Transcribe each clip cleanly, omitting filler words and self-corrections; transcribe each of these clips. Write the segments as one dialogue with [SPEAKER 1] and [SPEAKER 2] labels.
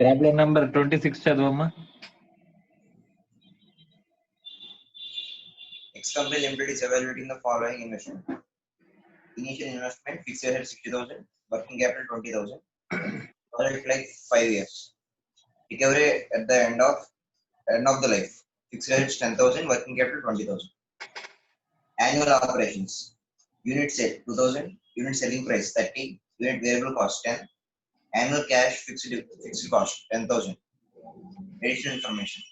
[SPEAKER 1] Problem number 26 చదవమ్మా.
[SPEAKER 2] X company limited is evaluating the following investment. Initial investment fixed at 60,000, working capital 20,000, project like 5 years. Recovery at the end of the life. Fixed at 10,000, working capital 20,000. Annual operations. Unit sale 2,000, unit selling price 30, unit variable cost 10, annual cash fixed cost 10,000. Additional information.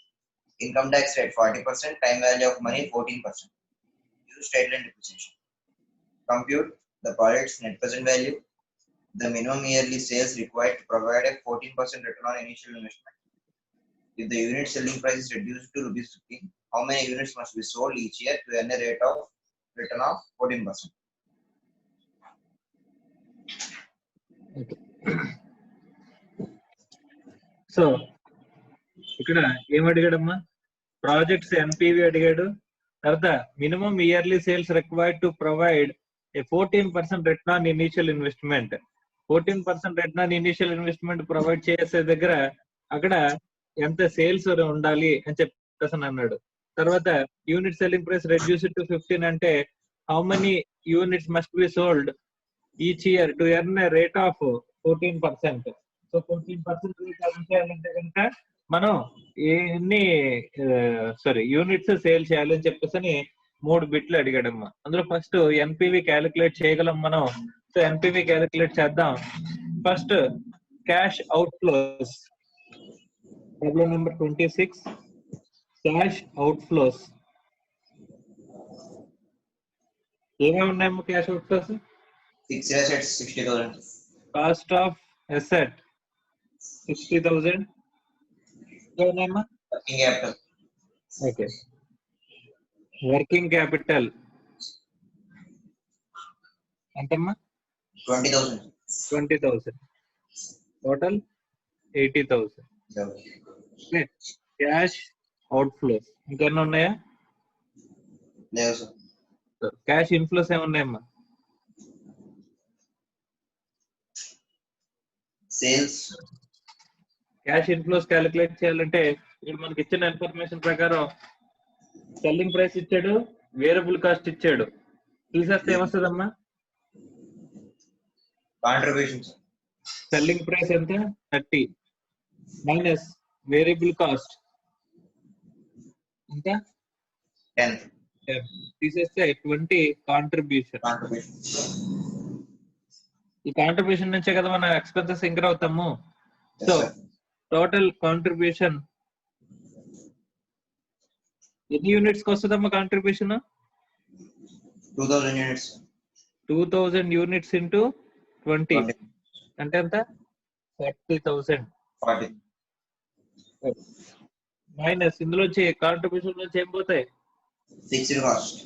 [SPEAKER 2] Income tax rate 40%, time value of money 14%. Use straight line depreciation. Compute the project's net present value, the minimum yearly sales required to provide a 14% return on initial investment. If the unit selling price is reduced to rupees 15, how many units must be sold each year to earn a rate of return of 14%?
[SPEAKER 1] So ఇక్కడ ఏం అడిగాడమ్మా? Projects NPV అడిగాడు. తర్వాత minimum yearly sales required to provide a 14% return on initial investment. 14% return on initial investment provide చేసే దగ్గర అక్కడ ఎంత sales ఉండాలి అని చెప్పేసి అన్నాడు. తర్వాత unit selling price reduce to 15 అంటే how many units must be sold each year to earn A rate of 14%. So 14% rate earn చేయాలంటే కనుక మనం ఎన్ని యూనిట్స్ సేల్ చేయాలని చెప్పేసి 3 బిట్లు అడిగాడమ్మా. అందులో ఫస్ట్ ఎన్పివి క్యాలిక్యులేట్ చేయగలం మనం. సో ఎన్పివి క్యాలిక్యులేట్ చేద్దాం. First cash out flows. Problem number 26, cash out flows. ఏమేమి ఉన్నాయమ్మా cash out flows?
[SPEAKER 2] Fixed assets 60,000.
[SPEAKER 1] Cost of asset 60,000. ఏమన్నాయమ్మా?
[SPEAKER 2] Working capital
[SPEAKER 1] okay. Working capital ఎంతమ్మా?
[SPEAKER 2] 20,000.
[SPEAKER 1] 20,000. టోటల్ 80,000. క్యాష్ అవుట్ ఫ్లోస్ ఇంకెన్ని ఉన్నాయా?
[SPEAKER 2] లేవు sir.
[SPEAKER 1] Cash inflows ఏమున్నాయమ్మా?
[SPEAKER 2] Sales.
[SPEAKER 1] Cash inflows calculate చేయాలంటే ఇక్కడ మనకి ఇచ్చిన ఇన్ఫర్మేషన్ ప్రకారం సెల్లింగ్ ప్రైస్ ఇచ్చాడు, వేరియబుల్ కాస్ట్ ఇచ్చాడు. తీసేస్తే ఏమొస్తుందమ్మా?
[SPEAKER 2] కాంట్రిబ్యూషన్స్.
[SPEAKER 1] సెల్లింగ్ ప్రైస్ ఎంత? 30 మైనస్ వేరియబుల్ కాస్ట్ ఎంత?
[SPEAKER 2] 10.
[SPEAKER 1] తీసేస్తే 20 కాంట్రిబ్యూషన్. ఈ కాంట్రిబ్యూషన్ నుంచే కదా మన ఎక్స్పెన్సెస్ ఇంక్రీజ్ అవుతాము. సో టోటల్ కాంట్రిబ్యూషన్ ఎన్ని యూనిట్స్ కి వస్తుందమ్మా కాంట్రిబ్యూషన్?
[SPEAKER 2] 2,000 units.
[SPEAKER 1] 2,000 యూనిట్స్ ఇంటూ 20 అంటే ఎంత? 40,000.
[SPEAKER 2] 40.
[SPEAKER 1] మైనస్ ఇందులో కాంట్రిబ్యూషన్ నుంచి ఏం పోతాయి?
[SPEAKER 2] Fixed cost.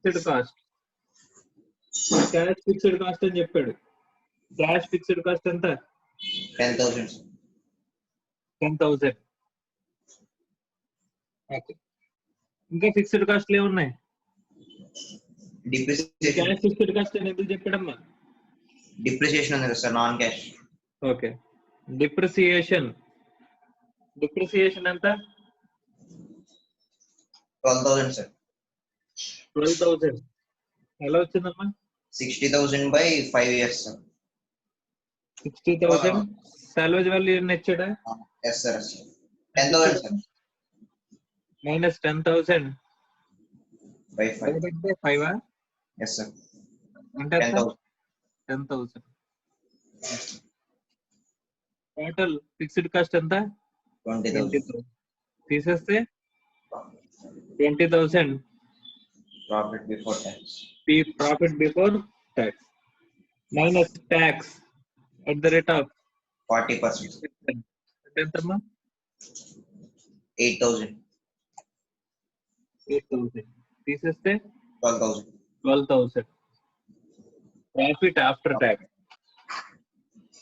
[SPEAKER 1] Fixed cost. Cash fixed cost అని చెప్పాడు. క్యాష్ ఫిక్స్డ్ కాస్ట్ ఎంత?
[SPEAKER 2] 10,000.
[SPEAKER 1] 10,000. ఓకే. ఇంకా ఫిక్స్డ్ కాస్ట్లు ఏమున్నాయి?
[SPEAKER 2] డిప్రిసియేషన్.
[SPEAKER 1] క్యాష్ ఫిక్స్డ్ కాస్ట్ అని ఎందుకు చెప్పాడమ్మా?
[SPEAKER 2] డిప్రిసియేషన్ ఉంది sir, non cash.
[SPEAKER 1] Okay. Depreciation ఎంత?
[SPEAKER 2] 12,000 సార్.
[SPEAKER 1] 12,000 ఎలా వచ్చిందమ్మా?
[SPEAKER 2] 60,000 by 5 years sir.
[SPEAKER 1] 60,000 salvage value ఎన్ని ఇచ్చాడా?
[SPEAKER 2] Yes sir. 10,000 sir.
[SPEAKER 1] Minus 10,000
[SPEAKER 2] by 5.
[SPEAKER 1] 5
[SPEAKER 2] yes sir.
[SPEAKER 1] అంటే 10,000. టోటల్ ఫిక్స్డ్ కాస్ట్ ఎంత?
[SPEAKER 2] 20,000.
[SPEAKER 1] తీసేస్తే 20,000
[SPEAKER 2] profit before tax.
[SPEAKER 1] Profit before tax minus tax at the rate of
[SPEAKER 2] 40%.
[SPEAKER 1] ఎంతమ్మా?
[SPEAKER 2] 8,000.
[SPEAKER 1] తీసేస్తే
[SPEAKER 2] 12,000.
[SPEAKER 1] Profit after tax.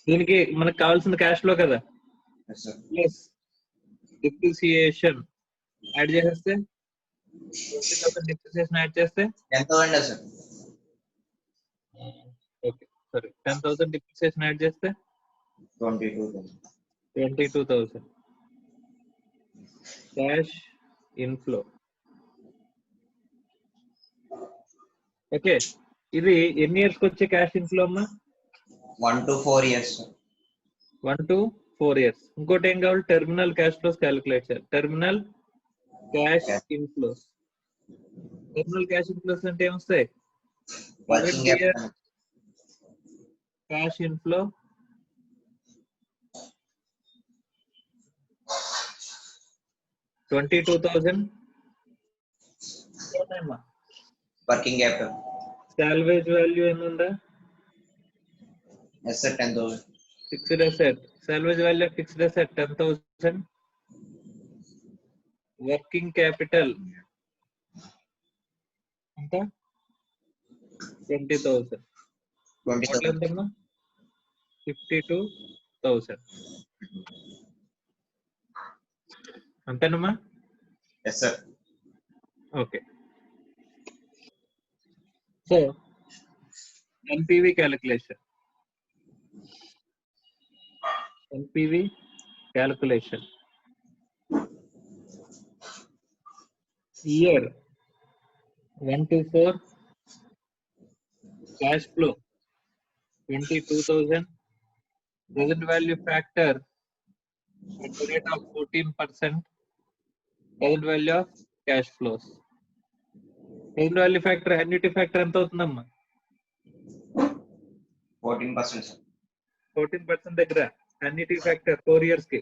[SPEAKER 1] దీనికి మనకు కావాల్సిన క్యాష్ ఫ్లో కదా. ప్లస్ డిప్రిసియేషన్ యాడ్ చేసేస్తే 20,000 డిప్రిసియేషన్ యాడ్ చేస్తే
[SPEAKER 2] ఎంత అండి సార్?
[SPEAKER 1] ఓకే సరే 10,000 డిప్రిసియేషన్ యాడ్ చేస్తే
[SPEAKER 2] 22,000.
[SPEAKER 1] 22,000 cash inflow. ఓకే, ఇది ఎన్ని ఇయర్స్ కి వచ్చే క్యాష్ ఇన్ఫ్లో అమ్మా?
[SPEAKER 2] 1 to 4 years.
[SPEAKER 1] 1 to 4 years. ఇంకోటి ఏం కావాలి? టెర్మినల్ క్యాష్ ఫ్లోస్ క్యాలిక్యులేట్ చేయాలి. Terminal cash inflows. Terminal cash inflows అంటే ఏమొస్తాయి?
[SPEAKER 2] Working capital.
[SPEAKER 1] Cash inflow $22,000.
[SPEAKER 2] Working capital.
[SPEAKER 1] Salvage value ఏముందా?
[SPEAKER 2] Asset 10,000.
[SPEAKER 1] Fixed asset. Salvage value fixed asset 10,000. Working capital ఎంత? 20,000.
[SPEAKER 2] 20,000.
[SPEAKER 1] ఎంతమ్మా? 52,000. అంతేనమ్మా?
[SPEAKER 2] Yes, sir.
[SPEAKER 1] Okay. So NPV calculation. NPV calculation. Year 1 to 4 cash flow 22,000. Present value factor at the rate of 14%. Present value of cash flows. Present value factor, annuity factor ఎంత అవుతుందమ్మా?
[SPEAKER 2] 14%, sir.
[SPEAKER 1] 14% దగ్గర annuity factor 4 years కి.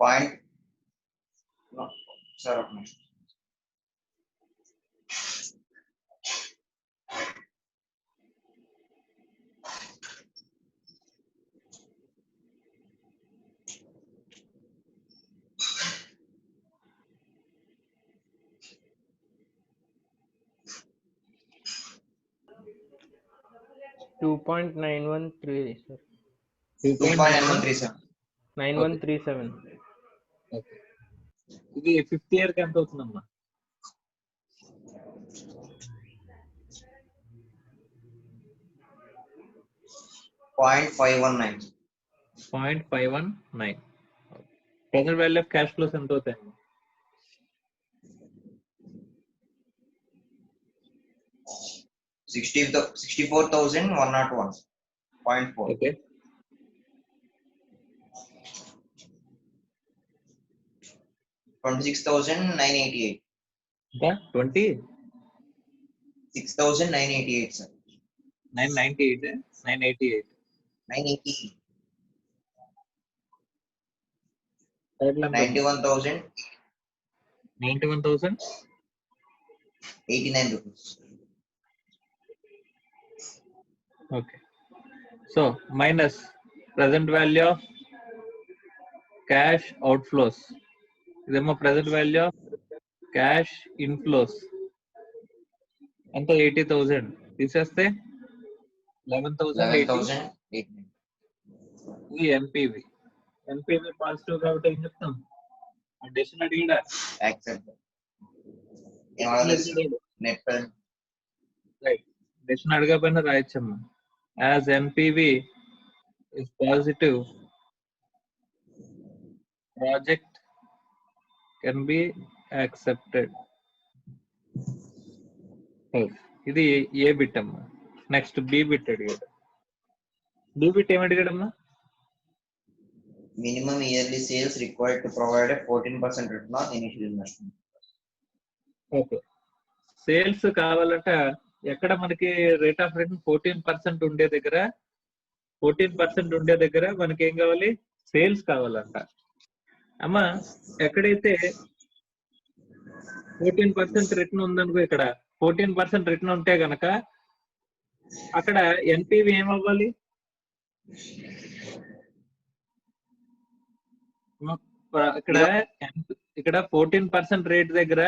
[SPEAKER 2] Point. No, sir. Okay.
[SPEAKER 3] 2.913, sir.
[SPEAKER 2] 2.913, sir.
[SPEAKER 3] 9137.
[SPEAKER 1] Okay. ఇది 5th year కి ఎంత అవుతుందమ్మా?
[SPEAKER 2] 0.519.
[SPEAKER 1] 0.519. Present value of cash flows ఎంత అవుతాయి?
[SPEAKER 2] 64,101. 0.4.
[SPEAKER 1] ఓకే.
[SPEAKER 2] 26,988.
[SPEAKER 1] ఇంకా 20?
[SPEAKER 2] 6,988, sir.
[SPEAKER 1] 998. 988.
[SPEAKER 2] 980.
[SPEAKER 1] Total
[SPEAKER 2] 91,000.
[SPEAKER 1] 91,000.
[SPEAKER 2] 89 rupees.
[SPEAKER 1] Okay. So minus present value of cash outflows. ఇదేమో present value of cash inflows. ఎంత? 80,000. తీసేస్తే 11,080. ఇది ఎన్పివి. ఎన్పివి పాజిటివ్ కాబట్టి ఏం చెప్తాం? అడిషన్ అడిగాడా?
[SPEAKER 2] Accept. Net present.
[SPEAKER 1] Right. Addition అడగకపోయినా రాయొచ్చమ్మా. As NPV is positive, project can be accepted. ఇది ఏ బిట్ అమ్మా. నెక్స్ట్ బి బిట్ అడిగాడు. బి బిట్ ఏం అడిగాడమ్మా?
[SPEAKER 2] Minimum yearly sales required to provide a 14% return on initial investment.
[SPEAKER 1] Okay. Sales కావాలంట ఎక్కడ మనకి రేట్ ఆఫ్ రిటర్న్ 14% ఉండే దగ్గర 14% ఉండే దగ్గర మనకి ఏం కావాలి? సేల్స్ కావాలంట. అమ్మా ఎక్కడైతే 14% రిటర్న్ ఉందనుకో, ఇక్కడ 14% రిటర్న్ ఉంటే గనక అక్కడ ఎన్పివి ఏమవ్వాలి? ఇక్కడ 14% రేట్ దగ్గర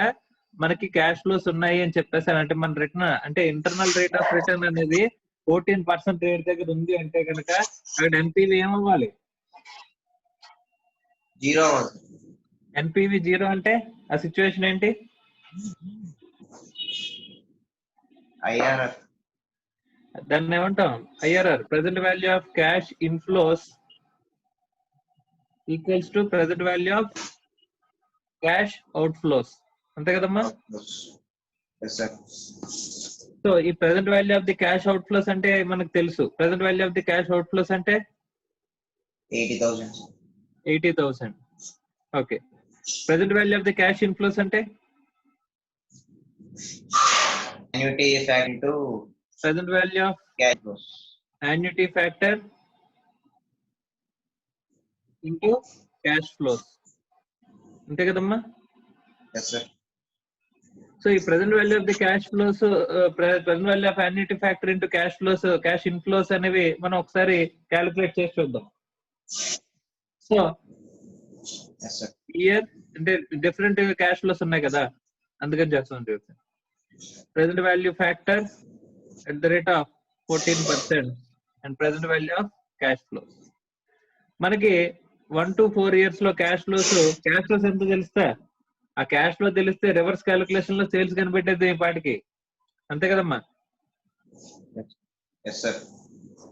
[SPEAKER 1] మనకి క్యాష్ ఫ్లోస్ ఉన్నాయి అని చెప్పేసాను అంటే మన రిటర్న్ అంటే ఇంటర్నల్ రేట్ ఆఫ్ రిటర్న్ అనేది 14% రేట్ దగ్గర ఉంది అంటే కనుక అక్కడ ఎన్పివి ఏమవ్వాలి?
[SPEAKER 2] 0.
[SPEAKER 1] ఎన్పివి 0 అంటే ఆ సిచ్యువేషన్ ఏంటి?
[SPEAKER 2] IRR.
[SPEAKER 1] దాన్ని ఏమంటాం? IRR, present value of cash inflows equals to present value of cash outflows. అంతే కదమ్మా?
[SPEAKER 2] Yes, sir.
[SPEAKER 1] సో ఈ present value of the cash outflows అంటే మనకు తెలుసు. Present value of the cash outflows అంటే
[SPEAKER 2] 80,000.
[SPEAKER 1] 80,000. Okay. Present value of the cash inflows అంటే
[SPEAKER 2] Annuity factor into
[SPEAKER 1] present value of
[SPEAKER 2] cash flows.
[SPEAKER 1] annuity factor into cash flows. అంతే కదమ్మా?
[SPEAKER 2] Yes, sir.
[SPEAKER 1] So ఈ present value of the cash flows, present value of annuity factor into cash flows, cash inflows అనేవి మనం ఒకసారి calculate చేసి చూద్దాం. So
[SPEAKER 2] Yes, sir.
[SPEAKER 1] Year అంటే different cash flows ఉన్నాయి కదా, అందుకని చేస్తాం. Present value factor at the rate of 14% and present value of cash flows. మనకి 1 to 4 years లో క్యాష్ ఫ్లోస్ ఎంత తెలుస్తా? ఆ క్యాష్ ఫ్లో తెలిస్తే రివర్స్ క్యాలిక్యులేషన్ లో సేల్స్ కనిపెట్టేది ఈ పాటికి. అంతే కదమ్మా?
[SPEAKER 2] Yes, sir.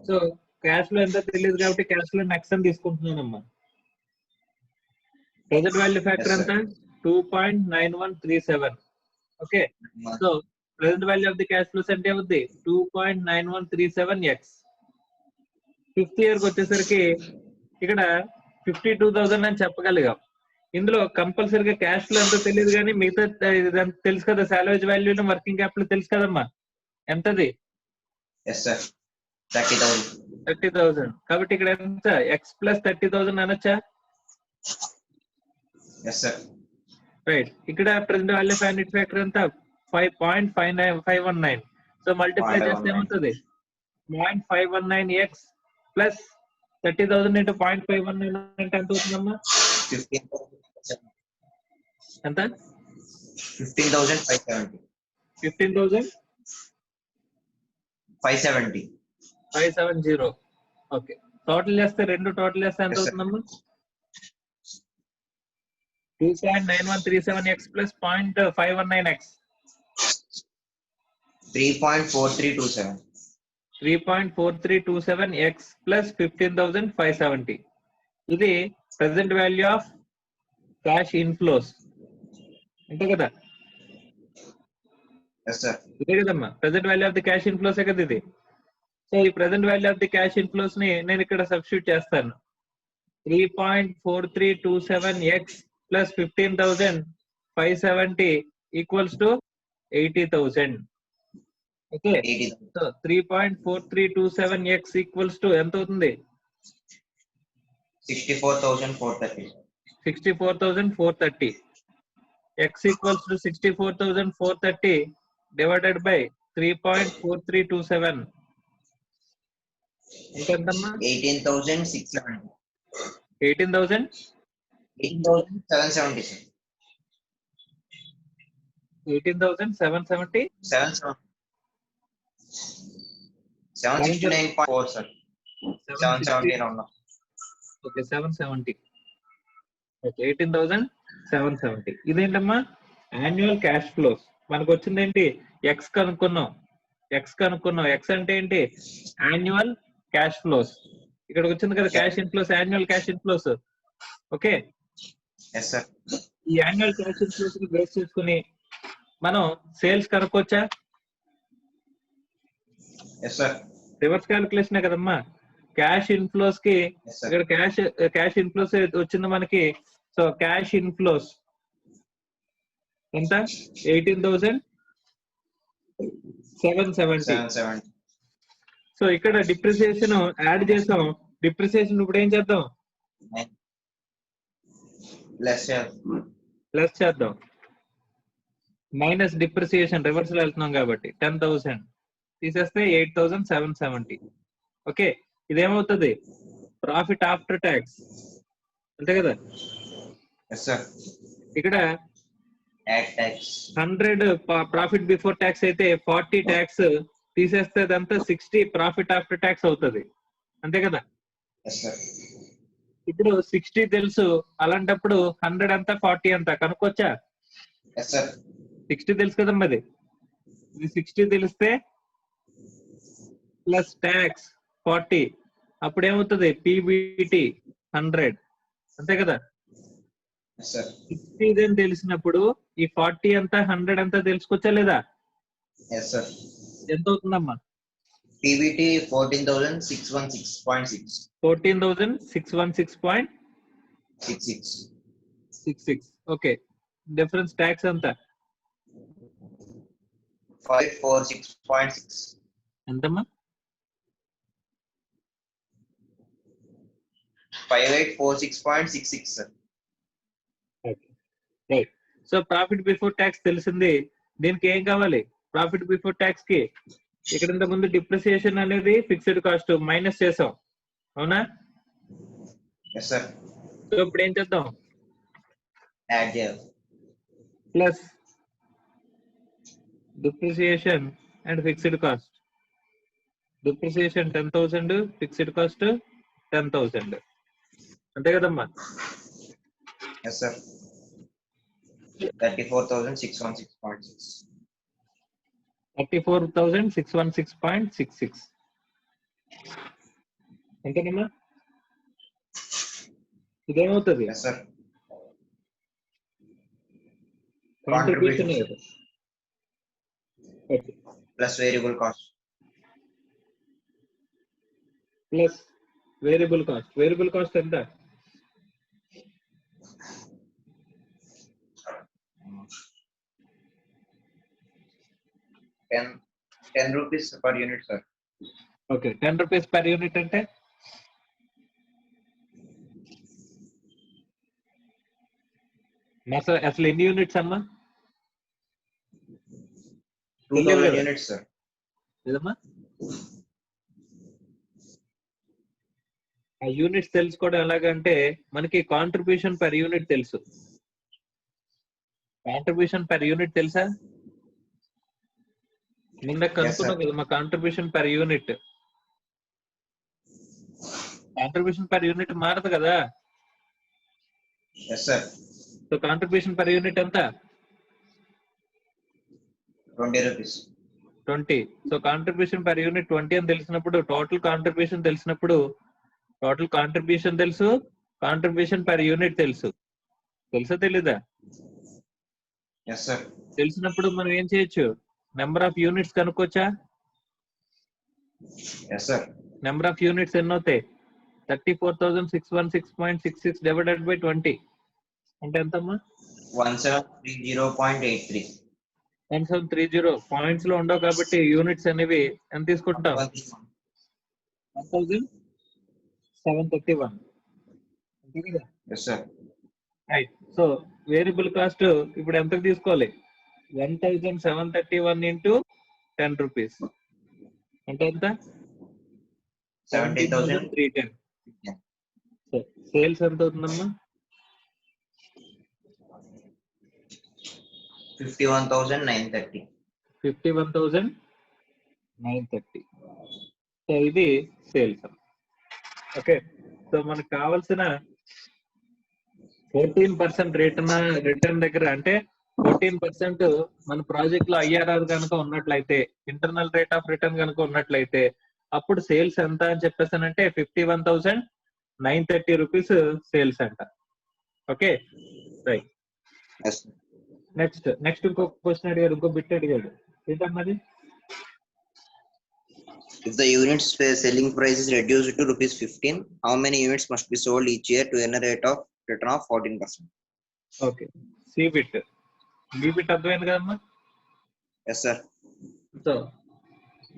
[SPEAKER 1] So cash flow ఎంత తెలియదు కాబట్టి క్యాష్ ఫ్లో నెక్స్ట్ అని తీసుకుంటున్నానమ్మా. ప్రెసెంట్ వాల్యూ ఫ్యాక్టర్
[SPEAKER 2] Yes,
[SPEAKER 1] ఎంత?
[SPEAKER 2] sir.
[SPEAKER 1] 2.9137. Okay. So present value of the cash flows అంటే అవుద్ది 2.9137x. ఫిఫ్త్ ఇయర్ కి వచ్చేసరికి ఇక్కడ 52,000 అని చెప్పగలిగాం. ఇందులో కంపల్సరీగా క్యాష్ ఫ్లో ఎంతో తెలియదు కానీ మిగతా ఇదంతా తెలుసు కదా, సాలవేజ్ వాల్యూ వర్కింగ్ క్యాపిటల్ తెలుసు కదమ్మా. ఎంతది?
[SPEAKER 2] Yes, sir. 30,000.
[SPEAKER 1] 30,000. కాబట్టి ఇక్కడ ఎంత? x ప్లస్ 30,000 అనొచ్చా?
[SPEAKER 2] Yes, sir.
[SPEAKER 1] రైట్. ఇక్కడ present value of annuity factor ఎంత? 5.519. సో మల్టిప్లై చేస్తే ఏమవుతుంది? 0.519x ప్లస్ 30,000 ఇంటూ 0.519 అంటే ఎంత అవుతుందమ్మా?
[SPEAKER 2] 15,000.
[SPEAKER 1] ఎంత?
[SPEAKER 2] 15,570.
[SPEAKER 1] 15,570.
[SPEAKER 2] 570.
[SPEAKER 1] ఓకే. టోటల్ చేస్తే రెండు టోటల్ చేస్తే ఎంత
[SPEAKER 2] Yes, sir.
[SPEAKER 1] అవుతుందమ్మా? 2.9137x plus 0.519x.
[SPEAKER 2] 3.4327.
[SPEAKER 1] 3.4327x plus 15,570. ఇది present value of cash inflows. అంతే కదా?
[SPEAKER 2] Yes, sir.
[SPEAKER 1] ఇదే కదమ్మా present value of the cash inflows కదా ఇది. సో ఈ present value of the cash inflows ని నేను ఇక్కడ సబ్స్టిట్యూట్ చేస్తాను. 3.4327x plus 15,570 equals to 80,000. Okay.
[SPEAKER 2] 80,000.
[SPEAKER 1] So 3.4327x equals to ఎంత అవుతుంది?
[SPEAKER 2] 64,430.
[SPEAKER 1] 64,430. x equals to 64,430 divided by 3.4327 ఎంతమ్మా?
[SPEAKER 2] 18,670.
[SPEAKER 1] 18,000.
[SPEAKER 2] 18,770, sir.
[SPEAKER 1] 18,770.
[SPEAKER 2] 769.4, sir. 770 around.
[SPEAKER 1] Okay. 770. Okay. 18,770. ఇదేంటమ్మా? Annual cash flows. మనకు వచ్చింది ఏంటి? ఎక్స్ కనుక్కున్నాం. ఎక్స్ అంటే ఏంటి? Annual cash flows. ఇక్కడికి వచ్చింది కదా cash inflows, annual cash inflows. Okay.
[SPEAKER 2] Yes, sir.
[SPEAKER 1] ఈ యాన్యువల్ క్యాష్ ఇన్ఫ్లోస్ ని బేస్ చేసుకుని మనం సేల్స్ కనుక్కోవచ్చా?
[SPEAKER 2] Yes, sir.
[SPEAKER 1] రివర్స్ క్యాలిక్యులేషన్ కదమ్మా. క్యాష్ ఇన్ఫ్లోస్ కి
[SPEAKER 2] Yes, sir.
[SPEAKER 1] ఇక్కడ క్యాష్ ఇన్ఫ్లోస్ వచ్చింది మనకి. సో క్యాష్ ఇన్ఫ్లోస్ ఎంత? 18,770.
[SPEAKER 2] 770.
[SPEAKER 1] సో ఇక్కడ డిప్రిసియేషన్ యాడ్ చేసాం. డిప్రిసియేషన్ ఇప్పుడు ఏం చేద్దాం?
[SPEAKER 2] Less, sir.
[SPEAKER 1] ప్లస్ చేద్దాం. మైనస్ డిప్రిసియేషన్ రివర్స్ లో వెళ్తున్నాం కాబట్టి 10,000 తీసేస్తే 8,770. ఓకే. ఇదేమవుతుంది? Profit after tax. అంతే కదా?
[SPEAKER 2] Yes, sir.
[SPEAKER 1] ఇక్కడ
[SPEAKER 2] Add tax.
[SPEAKER 1] 100 profit before tax అయితే 40 ట్యాక్స్ తీసేస్తే అదంతా 60 ప్రాఫిట్ ఆఫ్టర్ ట్యాక్స్ అవుతుంది. అంతే కదా?
[SPEAKER 2] Yes, sir.
[SPEAKER 1] ఇప్పుడు 60 తెలుసు, అలాంటప్పుడు 100 ఎంత 40 ఎంత కనుక్కోవచ్చా?
[SPEAKER 2] Yes, sir.
[SPEAKER 1] 60 తెలుసు కదమ్మా, అది ఇది 60 తెలిస్తే ప్లస్ ట్యాక్స్ 40, అప్పుడు ఏమవుతుంది? పీబీటీ 100, అంతే కదా?
[SPEAKER 2] Yes, sir.
[SPEAKER 1] 60 అని తెలిసినప్పుడు ఈ 40 అంతా 100 అంతా తెలుసుకోవచ్చా లేదా?
[SPEAKER 2] Yes, sir.
[SPEAKER 1] ఎంత అవుతుందమ్మా?
[SPEAKER 2] PBT 14,616.6.
[SPEAKER 1] 14,616.66. ఓకే, డిఫరెన్స్ ట్యాక్స్ ఎంత?
[SPEAKER 2] 546.6.
[SPEAKER 1] ఎంతమ్మా?
[SPEAKER 2] 5846.66, sir.
[SPEAKER 1] Right. So profit before tax తెలిసింది. దీనికి ఏం కావాలి? ప్రాఫిట్ బిఫోర్ ట్యాక్స్ కి ఇక్కడ ఇంత ముందు డిప్రిసియేషన్ అనేది ఫిక్స్డ్ కాస్ట్ మైనస్ చేసాం, అవునా?
[SPEAKER 2] Yes, sir.
[SPEAKER 1] సో ఇప్పుడు ఏం చేద్దాం?
[SPEAKER 2] Add here.
[SPEAKER 1] Plus depreciation and fixed cost. Depreciation 10,000, fixed cost 10,000, అంతే కదమ్మా?
[SPEAKER 2] Yes, sir. 34,616.6.
[SPEAKER 1] 34,616.66, అంతేనమ్మా? ఇదేమవుతుంది?
[SPEAKER 2] Yes, sir.
[SPEAKER 1] Contribution
[SPEAKER 2] Plus variable cost.
[SPEAKER 1] Plus variable cost. Variable cost ఎంత?
[SPEAKER 2] 10 rupees per unit, sir.
[SPEAKER 1] Okay, 10 rupees per unit అంటే అసలు ఎన్ని units అమ్మా?
[SPEAKER 2] 2,000 units, sir.
[SPEAKER 1] ఏదమ్మా? ఆ యూనిట్స్ తెలుసుకోవడం ఎలాగంటే మనకి కాంట్రిబ్యూషన్ పర్ యూనిట్ తెలుసు. కాంట్రిబ్యూషన్ పర్ యూనిట్ తెలుసా? నిన్న కనుక్కున్నాం కదా మా contribution per unit. Contribution per unit మారదు కదా?
[SPEAKER 2] Yes, sir.
[SPEAKER 1] So contribution per unit ఎంత?
[SPEAKER 2] 20 rupees.
[SPEAKER 1] 20. So contribution per unit 20 అని తెలిసినప్పుడు టోటల్ కాంట్రిబ్యూషన్ తెలిసినప్పుడు టోటల్ కాంట్రిబ్యూషన్ తెలుసు, కాంట్రిబ్యూషన్ పర్ యూనిట్ తెలుసు. తెలుసా తెలీదా?
[SPEAKER 2] Yes, sir.
[SPEAKER 1] తెలిసినప్పుడు మనం ఏం చేయొచ్చు? నెంబర్ ఆఫ్ యూనిట్స్ కనుక్కోవచ్చా?
[SPEAKER 2] Yes, sir.
[SPEAKER 1] Number of units ఎన్ని అవుతాయి? 34,616.66 డివైడెడ్ బై 20 అంటే ఎంతమ్మా?
[SPEAKER 2] 1730.83.
[SPEAKER 1] 1730 పాయింట్స్ లో ఉండవు కాబట్టి యూనిట్స్ అనేవి ఎంత తీసుకుంటాం? 1731.
[SPEAKER 2] Yes, sir.
[SPEAKER 1] Right. So variable cost ఇప్పుడు ఎంతకు తీసుకోవాలి? 1731 ఇంటూ 10 రూపీస్ అంటే ఎంత? 17,310. సో సేల్స్ ఎంత అవుతుందమ్మా?
[SPEAKER 2] 51,930.
[SPEAKER 1] 51,930. సో ఇది సేల్స్. ఓకే, సో మనకు కావాల్సిన 14% రిటర్న్ దగ్గర అంటే 14% మన ప్రాజెక్ట్ లో IRR కనుక ఉన్నట్లయితే, ఇంటర్నల్ రేట్ ఆఫ్ రిటర్న్ కనుక ఉన్నట్లయితే అప్పుడు సేల్స్ ఎంత అని చెప్పేసానంటే 51,930 రూపీస్ సేల్స్ అంట. Okay, right.
[SPEAKER 2] Yes.
[SPEAKER 1] నెక్స్ట్ ఇంకొక క్వశ్చన్ అడిగాడు, ఇంకో బిట్ అడిగాడు. ఏంటన్నది?
[SPEAKER 2] If the units selling price is reduced to rupees 15, how many units must be sold each year to earn a rate of return of 14%?
[SPEAKER 1] Okay, C bit. B bit అర్థమైంది కదమ్మా?
[SPEAKER 2] Yes, sir.
[SPEAKER 1] So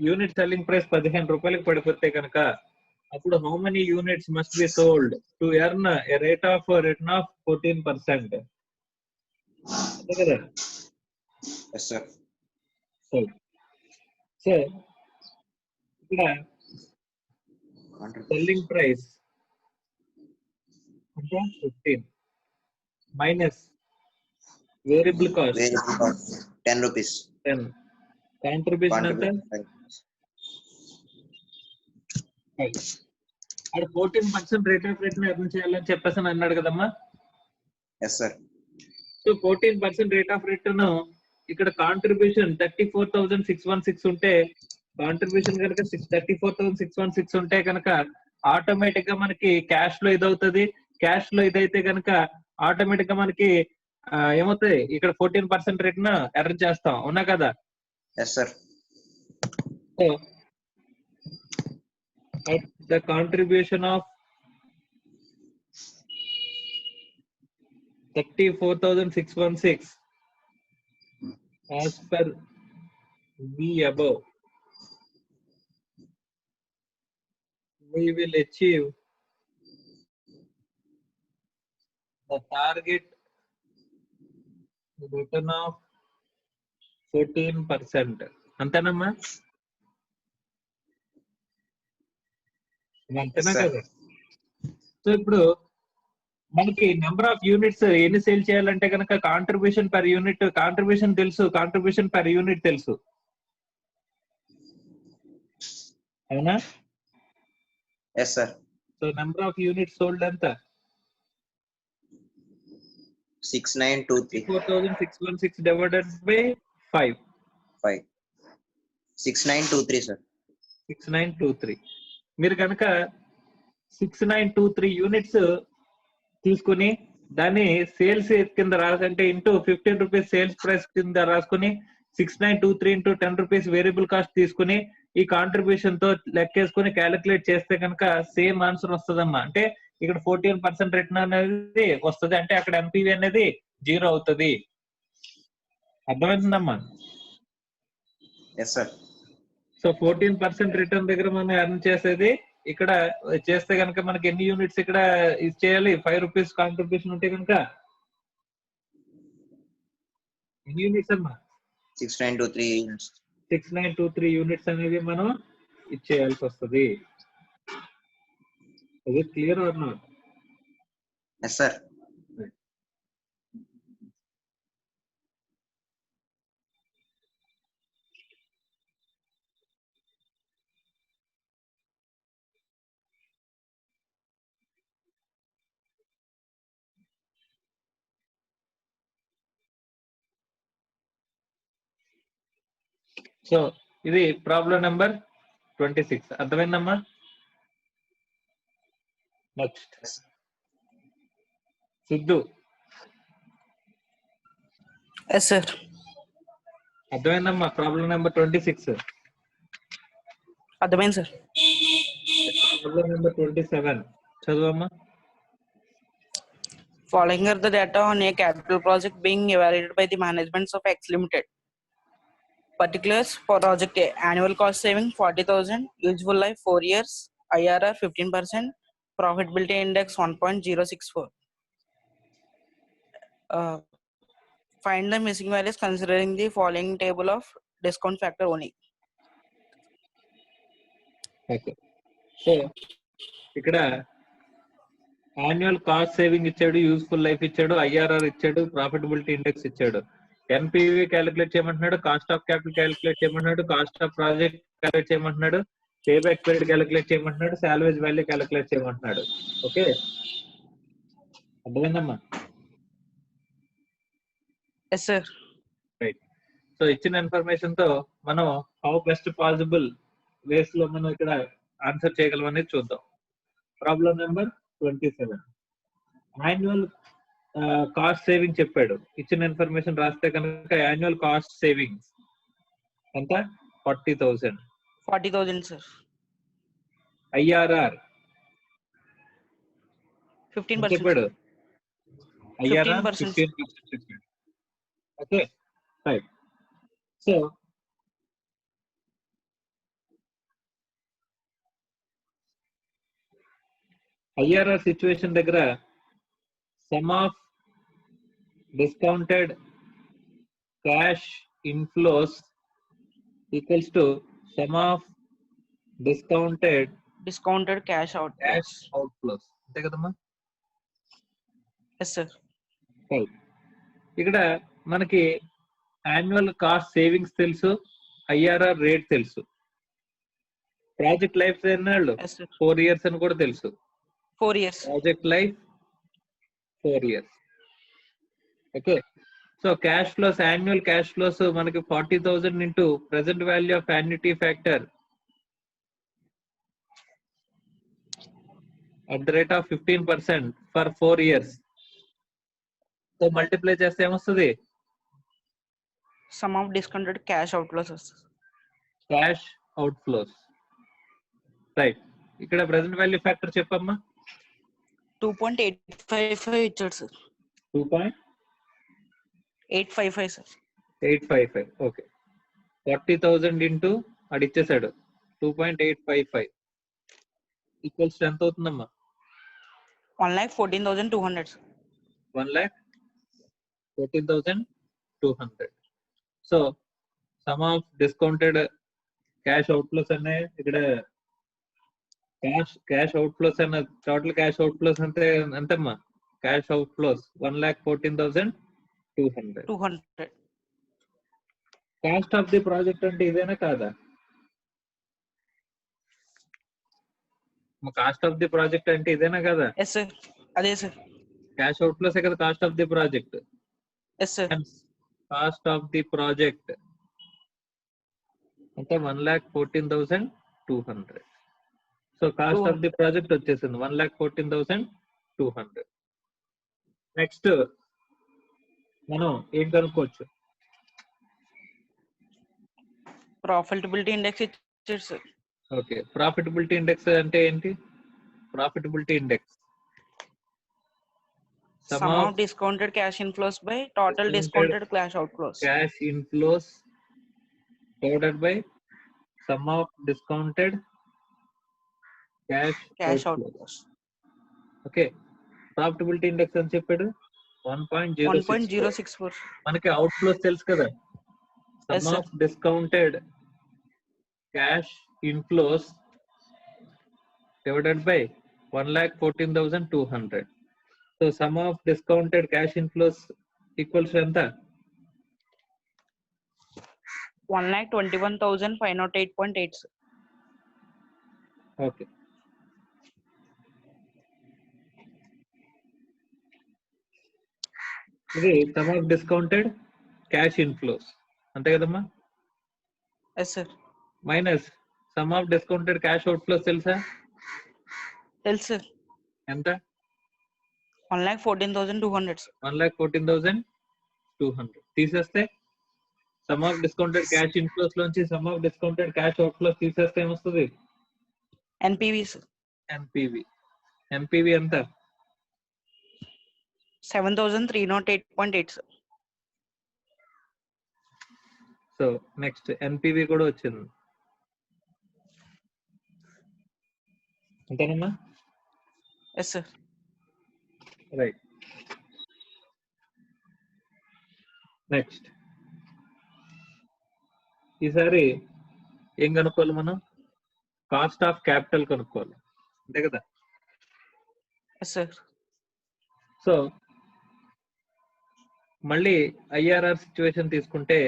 [SPEAKER 1] unit selling price 15 రూపాయలకి పడిపోతే కనుక అప్పుడు how many units must be sold to earn a rate of return of 14%? అంతే కదా?
[SPEAKER 2] Yes, sir.
[SPEAKER 1] So ఇక్కడ selling price అంటే 15 minus variable cost
[SPEAKER 2] Variable cost 10 rupees.
[SPEAKER 1] 10. Contribution అంటే
[SPEAKER 2] Contribution 5.
[SPEAKER 1] అది 14% రేట్ ఆఫ్ రిటర్న్ ఎర్న్ చేయాలని చెప్పేసి అని అన్నాడు కదమ్మా.
[SPEAKER 2] Yes, sir.
[SPEAKER 1] So 14% rate of return ఇక్కడ కాంట్రిబ్యూషన్ 34,616 ఉంటే, కాంట్రిబ్యూషన్ కనుక 34,616 ఉంటే కనుక ఆటోమేటిక్ గా మనకి క్యాష్ లో ఇదవుతుంది. క్యాష్ లో ఇదైతే కనుక ఆటోమేటిక్ గా మనకి ఏమవుతుంది, ఇక్కడ 14% రిటర్న్ ఎర్న్ చేస్తాం, అవునా కదా?
[SPEAKER 2] Yes, sir.
[SPEAKER 1] So at the contribution of 34,616 as per the above, we will achieve the target return of 14%. అంతేనమ్మా? అంతేనా
[SPEAKER 2] Yes, sir.
[SPEAKER 1] కదా? సో ఇప్పుడు మనకి నెంబర్ ఆఫ్ యూనిట్స్ ఎన్ని సేల్ చేయాలంటే కనుక కాంట్రిబ్యూషన్ పర్ యూనిట్, కాంట్రిబ్యూషన్ తెలుసు, కాంట్రిబ్యూషన్ పర్ యూనిట్ తెలుసు, అవునా?
[SPEAKER 2] Yes, sir.
[SPEAKER 1] So number of units sold ఎంత?
[SPEAKER 2] 6923.
[SPEAKER 1] 4,616 డివైడెడ్ బై 5.
[SPEAKER 2] 5. 6923, sir.
[SPEAKER 1] 6923. మీరు కనుక 6923 యూనిట్స్ తీసుకుని దాన్ని సేల్స్ కింద రాసంటే ఇంటూ 15 రూపీస్ సేల్స్ ప్రైస్ కింద రాసుకుని 6923 ఇంటూ 10 రూపీస్ వేరియబుల్ కాస్ట్ తీసుకుని ఈ కాంట్రిబ్యూషన్ తో లెక్కేసుకుని క్యాలిక్యులేట్ చేస్తే కనుక సేమ్ ఆన్సర్ వస్తుందమ్మా. అంటే ఇక్కడ 14% రిటర్న్ అనేది వస్తుంది, అంటే అక్కడ ఎంపీవీ అనేది 0 అవుతుంది. అర్థమవుతుందమ్మా?
[SPEAKER 2] Yes, sir.
[SPEAKER 1] సో 14% రిటర్న్ దగ్గర మనం ఎర్న్ చేసేది ఇక్కడ చేస్తే కనుక మనకి ఎన్ని యూనిట్స్ ఇక్కడ చేయాలి? 5 రూపీస్ కాంట్రిబ్యూషన్ ఉంటే కనుక ఎన్ని యూనిట్స్ అమ్మా?
[SPEAKER 2] 6923 units.
[SPEAKER 1] 6923 యూనిట్స్ అనేది మనం ఇచ్చేయాల్సి వస్తుంది. అది clear or not?
[SPEAKER 2] Yes, sir.
[SPEAKER 1] So ఇది ప్రాబ్లం నెంబర్ 26. అర్థమైందమ్మా? నెక్స్ట్ సిద్ధు.
[SPEAKER 4] Yes, sir.
[SPEAKER 1] అర్థమైందమ్మా? Problem number 26.
[SPEAKER 4] అర్థమైంది సార్.
[SPEAKER 1] ప్రాబ్లం నెంబర్ 27 చదువమ్మా.
[SPEAKER 4] Following are the data on a capital project being evaluated by the management of X Limited. Particulars for project A: annual cost saving 40,000, useful life 4 years, IRR 15%, profitability index 1.064. Find the missing values considering the following table of discount factor only.
[SPEAKER 1] Okay. So ఇక్కడ annual cost saving ఇచ్చాడు, useful life ఇచ్చాడు, IRR ఇచ్చాడు, profitability index ఇచ్చాడు, NPV calculate చేయమంటున్నాడు, cost of capital calculate చేయమంటున్నాడు, cost of project calculate చేయమంటున్నాడు, payback period calculate చేయమంటున్నాడు, salvage value calculate చేయమంటున్నాడు. ఓకే, అర్థమైందమ్మా?
[SPEAKER 4] Yes, sir.
[SPEAKER 1] రైట్. సో ఇచ్చిన ఇన్ఫర్మేషన్ తో మనం హౌ బెస్ట్ పాసిబుల్ వేస్ లో మనం ఇక్కడ ఆన్సర్ చేయగలం అనేది చూద్దాం. Problem number 27. Annual cost saving చెప్పాడు. ఇచ్చిన ఇన్ఫర్మేషన్ రాస్తే కనుక యాన్యువల్ కాస్ట్ సేవింగ్స్ ఎంత? 40,000.
[SPEAKER 4] 40,000, sir.
[SPEAKER 1] ఐఆర్ఆర్
[SPEAKER 4] 15%.
[SPEAKER 1] చెప్పాడు. ఐఆర్ఆర్
[SPEAKER 4] 15%.
[SPEAKER 1] 15% చెప్పాడు. Okay, right. So IRR situation దగ్గర sum of discounted cash inflows equals to sum of
[SPEAKER 4] Discounted cash out.
[SPEAKER 1] Cash outflows. అంతే కదమ్మా?
[SPEAKER 4] Yes, sir.
[SPEAKER 1] రైట్. ఇక్కడ మనకి యాన్యువల్ కాస్ట్ సేవింగ్స్ తెలుసు, IRR rate తెలుసు. ప్రాజెక్ట్ లైఫ్ ఎన్నాళ్ళు?
[SPEAKER 4] Yes, sir.
[SPEAKER 1] 4 years అని కూడా తెలుసు.
[SPEAKER 4] 4 years.
[SPEAKER 1] Project life 4 years. Okay. So cash flows, annual cash flows మనకి 40,000 into present value of annuity factor at the rate of 15% for 4 years. So multiply చేస్తే ఏమొస్తుంది?
[SPEAKER 4] Sum of discounted cash outflows.
[SPEAKER 1] Cash out flows. Right. ఇక్కడ present value factor చెప్పమ్మా.
[SPEAKER 4] 2.855 ఇచ్చాడు sir.
[SPEAKER 1] 2.855
[SPEAKER 4] sir.
[SPEAKER 1] 855. Okay. 40,000 into అది ఇచ్చేసాడు 2.855 equals ఎంత అవుతుందమ్మా?
[SPEAKER 4] 1,14,200.
[SPEAKER 1] 1,14,200. So sum of discounted cash outflows అనే ఇక్కడ క్యాష్ అవుట్ఫ్లోస్ అన్న టోటల్ క్యాష్ అవుట్ఫ్లోస్ అంటే ఎంతమ్మా? Cash outflows 1,14,200. Cost of the project అంటే ఇదేనా కాదా? కాస్ట్ ఆఫ్ ది ప్రాజెక్ట్ అంటే ఇదేనా కదా?
[SPEAKER 4] ఎస్ సార్, అదే సార్.
[SPEAKER 1] క్యాష్ అవుట్ఫ్లోస్ కదా cost of the project.
[SPEAKER 4] Yes sir.
[SPEAKER 1] Cost of the project అంటే 1,14,200. So cost of the project వచ్చేసింది 1,14,200. నెక్స్ట్ మనం ఏం కనుక్కోవచ్చు?
[SPEAKER 4] ప్రాఫిటబిలిటీ ఇండెక్స్ ఇచ్చారు సార్.
[SPEAKER 1] ఓకే. ప్రాఫిటబిలిటీ ఇండెక్స్ అంటే ఏంటి? Profitability index
[SPEAKER 4] sum of discounted cash inflows by total discounted cash outflows.
[SPEAKER 1] Cash inflows divided by sum of discounted cash outflows. Okay. Profitability index అని చెప్పాడు 1.064. మనకి outflows తెలుసు కదా. Sum of discounted cash inflows divided by 1,14,200. So sum of discounted cash inflows equals ఎంత?
[SPEAKER 4] 1,21,508.8.
[SPEAKER 1] Okay. ఇది sum of discounted cash inflows అంతే కదమ్మా.
[SPEAKER 4] Yes sir.
[SPEAKER 1] Minus sum of discounted cash outflows తెలుసా?
[SPEAKER 4] తెలుసు సార్.
[SPEAKER 1] ఎంత?
[SPEAKER 4] 1,14,200.
[SPEAKER 1] 1,14,200 తీసేస్తే sum of discounted cash inflows లోంచి sum of discounted cash outflows తీసేస్తే ఏమొస్తుంది?
[SPEAKER 4] NPV sir.
[SPEAKER 1] ఎన్పివి ఎంత?
[SPEAKER 4] 7,308.8 సార్.
[SPEAKER 1] సో నెక్స్ట్ ఎన్పివి కూడా వచ్చింది అంతేనమ్మా.
[SPEAKER 4] Yes sir.
[SPEAKER 1] రైట్. నెక్స్ట్ ఈసారి ఏం కనుక్కోవాలి మనం? కాస్ట్ ఆఫ్ క్యాపిటల్ కనుక్కోవాలి అంతే కదా.
[SPEAKER 4] Yes sir.
[SPEAKER 1] సో మళ్ళీ ఐఆర్ఆర్ సిచ్యువేషన్ తీసుకుంటే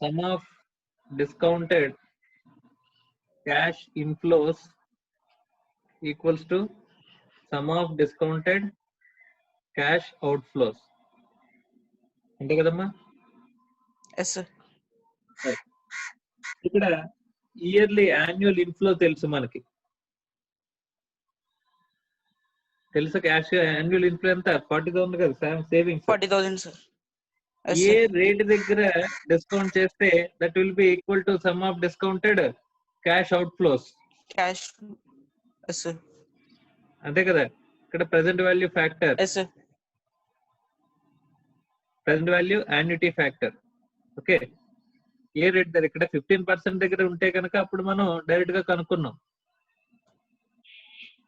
[SPEAKER 1] sum of discounted cash inflows equals to sum of discounted cash outflows అంతే కదమ్మా.
[SPEAKER 4] Yes sir.
[SPEAKER 1] ఇక్కడ ఇయర్లీ యాన్యువల్ ఇన్ఫ్లో తెలుసు మనకి. తెలుసు క్యాష్ యాన్యువల్ ఇన్ఫ్లో ఎంత? 40,000 కదా సేవింగ్స్.
[SPEAKER 4] 40,000 సార్.
[SPEAKER 1] ఏ రేట్ దగ్గర డిస్కౌంట్ చేస్తే that will be equal to sum of discounted cash outflows.
[SPEAKER 4] Cash. Yes sir.
[SPEAKER 1] అంతే కదా. ఇక్కడ present value factor,
[SPEAKER 4] yes sir.
[SPEAKER 1] Present value annuity factor. Okay. ఏ రేట్ దగ్గర ఇక్కడ 15% దగ్గర ఉంటే కనుక అప్పుడు మనం డైరెక్ట్ గా కనుక్కున్నాం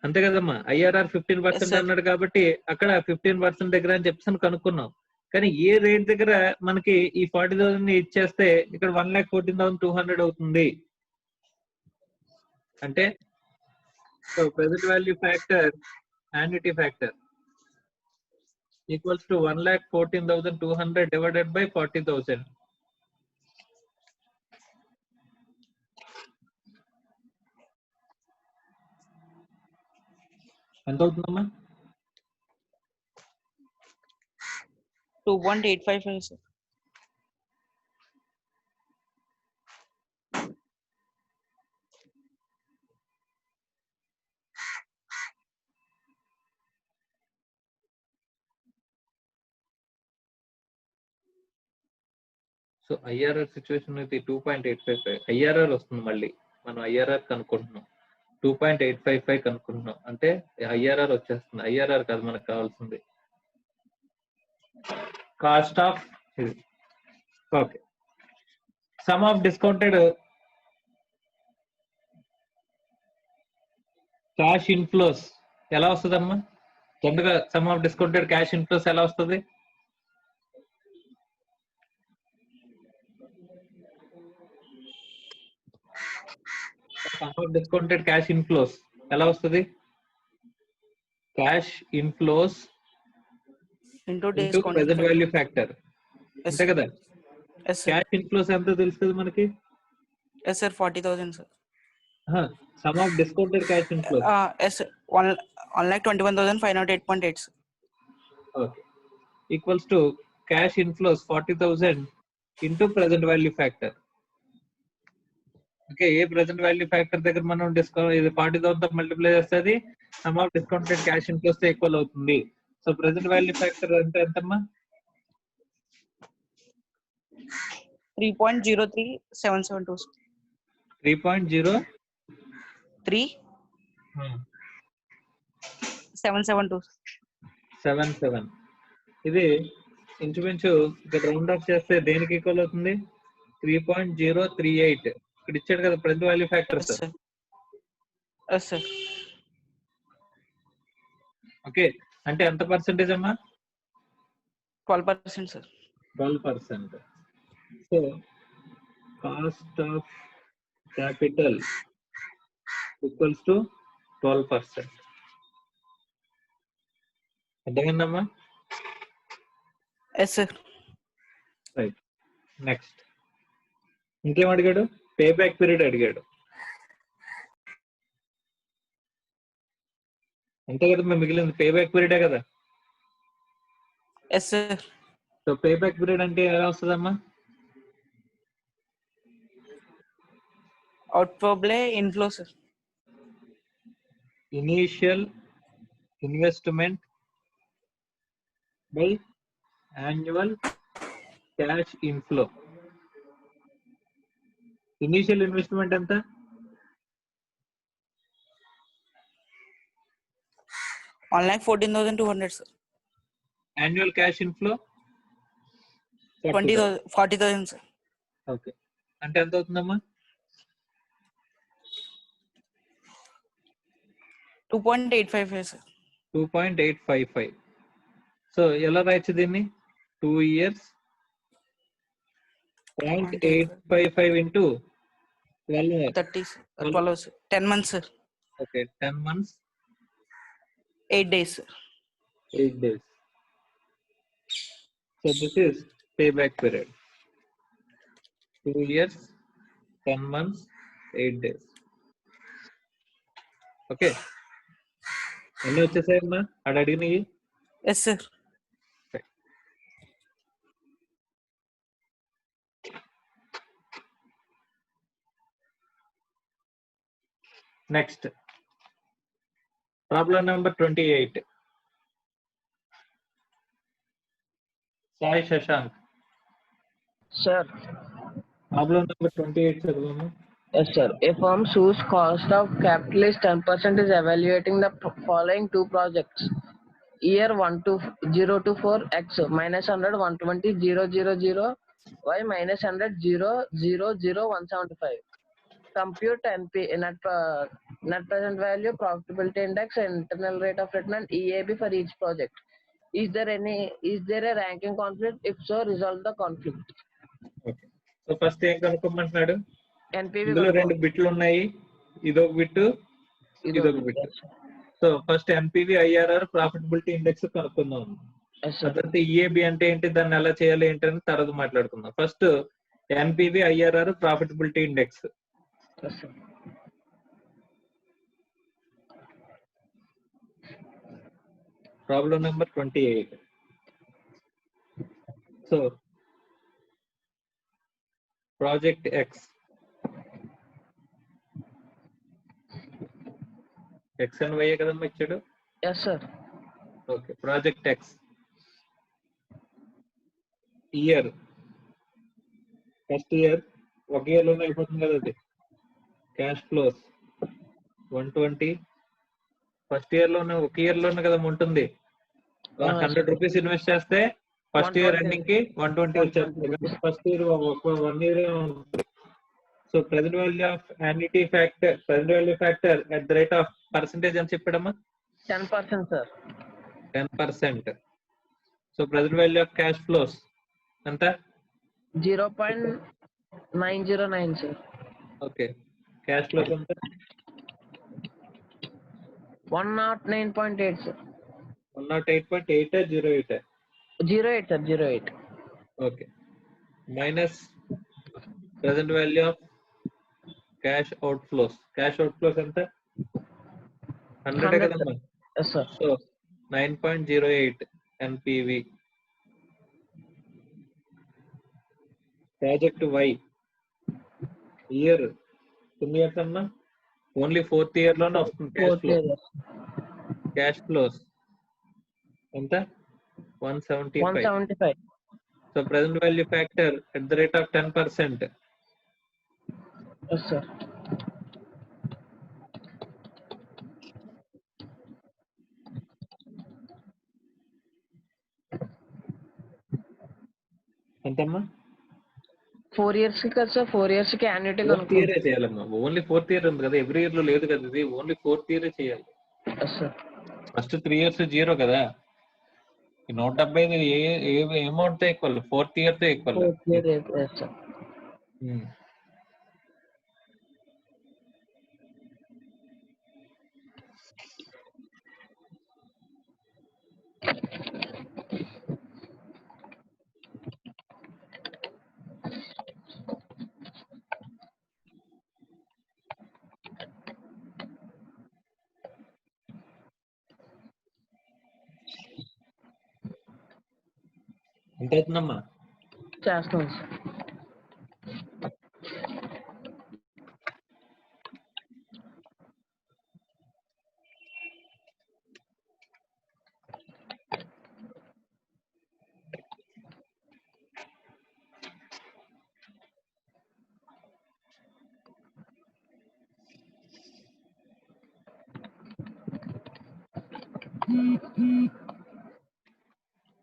[SPEAKER 1] అంతే కదమ్మా. ఐఆర్ఆర్ 15% అన్నాడు కాబట్టి అక్కడ 15% దగ్గర అని చెప్పేసి కనుక్కున్నాం. కానీ ఏ రేట్ దగ్గర మనకి ఈ 40,000 ఇచ్చేస్తే ఇక్కడ 1,14,200 అవుతుంది అంటే so present value factor annuity factor equals to 1,14,200 divided by 40,000. ఎంత అవుతుందమ్మా?
[SPEAKER 4] 2.855 sir.
[SPEAKER 1] సో ఐఆర్ఆర్ సిచ్యువేషన్ అయితే 2.855 ఐఆర్ఆర్ వస్తుంది. మళ్ళీ మనం ఐఆర్ఆర్ కనుక్కుంటున్నాం, 2.855 కనుక్కుంటున్నాం అంటే ఐఆర్ఆర్ వచ్చేస్తుంది. ఐఆర్ఆర్ కాదు మనకు కావాల్సింది, కాస్ట్ ఆఫ్ ఇది. Okay, some of discounted cash inflows ఎలా వస్తుందమ్మా? జనరల్గా some of discounted cash inflows ఎలా వస్తుంది? Some of discounted cash inflows ఎలా వస్తుంది? Cash inflows
[SPEAKER 4] Into
[SPEAKER 1] into
[SPEAKER 4] discount
[SPEAKER 1] present
[SPEAKER 4] factor.
[SPEAKER 1] Value factor,
[SPEAKER 4] Yes,
[SPEAKER 1] అంతే కదా?
[SPEAKER 4] yes sir.
[SPEAKER 1] క్యాష్ ఇన్ఫ్లోస్ ఎంత తెలుస్తుంది మనకి?
[SPEAKER 4] Yes sir, 40,000 sir.
[SPEAKER 1] Some of discounted cash inflows
[SPEAKER 4] Yes sir. 1,21,508.8 sir.
[SPEAKER 1] Okay, equals to cash inflows 40,000 into present value factor. Okay, A present value factor దగ్గర మనం discount ఇది 40,000 తో multiply చేస్తే some of discounted cash inflows తో equal అవుతుంది. So present value factor అంటే ఎంతమ్మా?
[SPEAKER 4] 3.03772 sir. 3.03772 sir.
[SPEAKER 1] 3.77. ఇది ఇంచుమించు ఇక్కడ రౌండ్ ఆఫ్ చేస్తే దేనికి ఈక్వల్ అవుతుంది? 3.038. ఇక్కడ ఇచ్చాడు కదా present value factor.
[SPEAKER 4] Yes sir. Yes sir.
[SPEAKER 1] Okay, అంటే ఎంత పర్సెంటేజ్ అమ్మా?
[SPEAKER 4] 12% sir.
[SPEAKER 1] 12%. So cost of capital equals to 12%. అర్థమైందమ్మా?
[SPEAKER 4] Yes sir.
[SPEAKER 1] రైట్, నెక్స్ట్ ఇంకేం అడిగాడు? పే బ్యాక్ పీరియడ్ అడిగాడు, అంతే కదా? మిగిలింది పే బ్యాక్ పీరియడే కదా.
[SPEAKER 4] Yes sir.
[SPEAKER 1] So pay back period అంటే ఎలా వస్తుందమ్మా?
[SPEAKER 4] Outflow inflow sir.
[SPEAKER 1] Initial investment by annual cash inflow. Initial investment ఎంత?
[SPEAKER 4] 1,14,200 sir.
[SPEAKER 1] Annual cash inflow
[SPEAKER 4] 40,000 sir.
[SPEAKER 1] Okay, అంటే ఎంత అవుతుందమ్మా?
[SPEAKER 4] 2.855 sir.
[SPEAKER 1] 2.855. సో ఎలా రాయొచ్చు దీన్ని? 2 years 0.855 into 12
[SPEAKER 4] 30 sir. 12 sir. 10 months sir.
[SPEAKER 1] Okay, 10 months
[SPEAKER 4] 8 days sir.
[SPEAKER 1] 8 days. So this is payback period. 2 years 10 months 8 days. Okay, అన్నీ వచ్చేసాయమ్మా అక్కడ అడిగినవి?
[SPEAKER 4] Yes sir.
[SPEAKER 1] Next problem number 28. Sai Shashank,
[SPEAKER 3] Sir.
[SPEAKER 1] Problem number 28 చదవము.
[SPEAKER 3] Yes, sir. A firm whose cost of capital is 10% is evaluating the following two projects. Year 12024 X minus 100 120 000 Y minus 100 000 175. Compute net present value, profitability index, and internal rate of return and EAB for each project. Is there a ranking conflict? If so, resolve the conflict.
[SPEAKER 1] Okay, so first ఏం కనుక్కోమంటున్నాడు?
[SPEAKER 3] NPV
[SPEAKER 1] ఇందులో 2 బిట్లు ఉన్నాయి, ఇదొక bit ఇదొక bit. So first NPV IRR profitability index కనుక్కుందాం. తర్వాత EAB అంటే ఏంటి, దాన్ని ఎలా చేయాలి ఏంటి అని తర్వాత మాట్లాడుకుందాం. First NPV IRR profitability index. Problem number 28. So, project X. X and Y కదమ్మా ఇచ్చాడు.
[SPEAKER 3] Yes, sir.
[SPEAKER 1] Okay, project X year first year ఒక ఇయర్ లోనే అయిపోతుంది కదా అది. Cash flows 120. ఫస్ట్ ఇయర్ లోనే ఒక ఇయర్ లోనే కదా ఉంటుంది. 100 రూపీస్ ఇన్వెస్ట్ చేస్తే ఫస్ట్ ఇయర్ ఎండింగ్ కి 120 వచ్చేస్తుంది. ఫస్ట్ ఇయర్ 1 ఇయర్ ఉంటుంది. So present value of annuity factor, present value factor at the rate of percentage అని చెప్పాడమ్మా.
[SPEAKER 3] 10%, sir.
[SPEAKER 1] 10%. So present value of cash flows ఎంత?
[SPEAKER 3] 0.909, sir.
[SPEAKER 1] ఓకే, క్యాష్ ఫ్లోస్ ఎంత?
[SPEAKER 3] 109.8, sir.
[SPEAKER 1] 108.8 08.
[SPEAKER 3] 08, sir. 08.
[SPEAKER 1] Okay, minus present value of cash outflows. Cash outflows ఎంత? 100 కదమ్మా.
[SPEAKER 3] Yes, sir.
[SPEAKER 1] So 9.08 NPV. Project Y year ఎన్ని years అమ్మా? Only 4th year లోనే వస్తుంది cash flow. Cash flows ఎంత? 175.
[SPEAKER 3] 175.
[SPEAKER 1] So present value factor at the rate of 10%.
[SPEAKER 3] Yes, sir.
[SPEAKER 1] ఎంతమ్మా?
[SPEAKER 3] 4 years కి కదా, sir. 4 years కి యాన్యుటీ
[SPEAKER 1] 4th ఇయర్ చేయాలమ్మా. ఓన్లీ 4th ఇయర్ ఉంది కదా, ఎవ్రీ ఇయర్ లో లేదు కదా ఇది. ఓన్లీ 4th ఇయర్ చేయాలి.
[SPEAKER 3] Yes, sir.
[SPEAKER 1] ఫస్ట్ 3 years 0 కదా. 175 ఏ అమౌంట్ తో ఈక్వల్? 4th ఇయర్ తో equal.
[SPEAKER 3] 4th year, yes, sir.
[SPEAKER 1] ఎంత అవుతుందమ్మా?
[SPEAKER 3] చేస్తున్నాం, sir.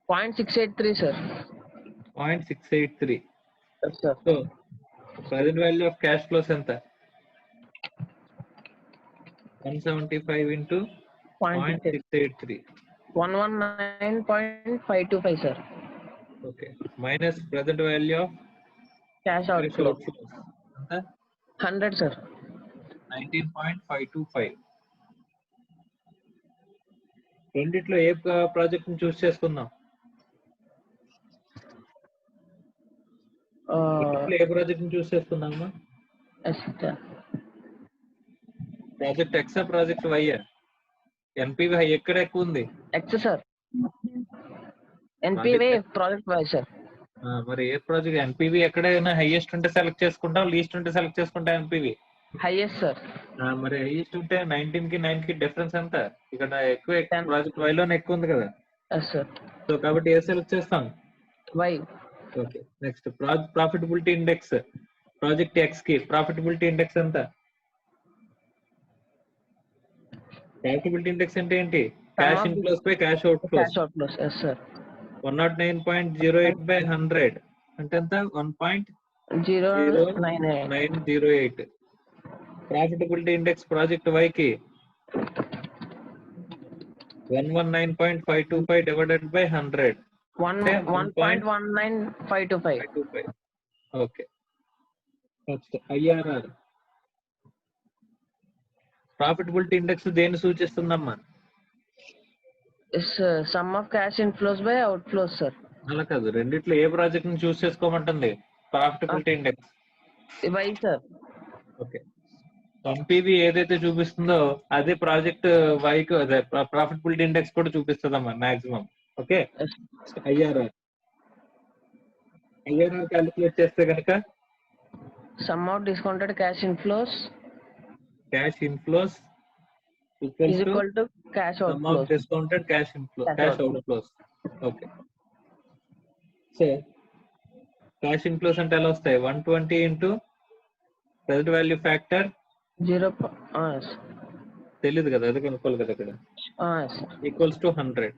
[SPEAKER 3] .683, sir.
[SPEAKER 1] 0.683.
[SPEAKER 3] Yes, sir.
[SPEAKER 1] So present value of cash flows ఎంత? 175 into 0.683.
[SPEAKER 3] 119.525, sir.
[SPEAKER 1] Okay, minus present value of
[SPEAKER 3] Cash outflow.
[SPEAKER 1] ఎంత?
[SPEAKER 3] 100, sir.
[SPEAKER 1] 19.525. రెండిట్లో ఏ ప్రాజెక్ట్ ని చూస్ చేసుకుందాం? ఏ ప్రాజెక్ట్ ని చూస్ చేసుకుందామా?
[SPEAKER 3] Yes, sir.
[SPEAKER 1] Project X, project Y? NPV high ఎక్కడ ఎక్కువ ఉంది?
[SPEAKER 3] X, sir. NPV project wise, sir.
[SPEAKER 1] మరి ఏ ప్రాజెక్ట్ ఎన్పివి ఎక్కడైనా హైయెస్ట్ ఉంటే సెలెక్ట్ చేసుకుంటాం, లీస్ట్ ఉంటే సెలెక్ట్ చేసుకుంటాం ఎన్పివి?
[SPEAKER 3] Highest, sir.
[SPEAKER 1] మరి హైయెస్ట్ ఉంటే 19 కి 9 కి డిఫరెన్స్ ఎంత? ఇక్కడ ఎక్కువ ప్రాజెక్ట్ వై లోనే ఎక్కువ ఉంది కదా.
[SPEAKER 3] Yes, sir.
[SPEAKER 1] సో కాబట్టి ఏ సెలెక్ట్ చేస్తాం?
[SPEAKER 3] Y.
[SPEAKER 1] Okay, next profitability index. Project X కి ప్రాఫిటబిలిటీ ఇండెక్స్ ఎంత? ప్రాఫిటబిలిటీ ఇండెక్స్ అంటే ఏంటి? Cash inflows by cash outflows.
[SPEAKER 3] Cash outflows. Yes, sir.
[SPEAKER 1] 109.08 by 100 అంటే ఎంత? 1.0908. ప్రాఫిటబిలిటీ ఇండెక్స్ ప్రాజెక్ట్ వై కి 119.525 divided by 100.
[SPEAKER 3] 1.19525.
[SPEAKER 1] Okay, next IRR. Profitability index దేన్ని సూచిస్తుందమ్మా?
[SPEAKER 3] Is sum of cash inflows by outflows, sir.
[SPEAKER 1] అలా కాదు, రెండిట్లో ఏ ప్రాజెక్ట్ ని చూస్ చేసుకోమంటుంది profitability index?
[SPEAKER 3] Y, sir.
[SPEAKER 1] Okay, NPV ఏదైతే చూపిస్తుందో అదే ప్రాజెక్ట్ వైక్ అదే ప్రాఫిటబిలిటీ ఇండెక్స్ కూడా చూపిస్తుందమ్మా మాక్సిమం. ఓకే, ఐఆర్ఆర్ క్యాలిక్యులేట్ చేస్తే కనుక
[SPEAKER 3] Sum of discounted cash inflows
[SPEAKER 1] cash inflows
[SPEAKER 3] is
[SPEAKER 1] equals to
[SPEAKER 3] equal to cash
[SPEAKER 1] sum of
[SPEAKER 3] outflows.
[SPEAKER 1] discounted cash
[SPEAKER 3] Cash
[SPEAKER 1] outflows. Okay, so cash inflows అంటే ఎలా వస్తాయి? 120 into present value factor
[SPEAKER 3] 0.
[SPEAKER 1] తెలియదు కదా, అది కనుక్కోవాలి కదా ఇక్కడ.
[SPEAKER 3] Yes.
[SPEAKER 1] Equals to 100.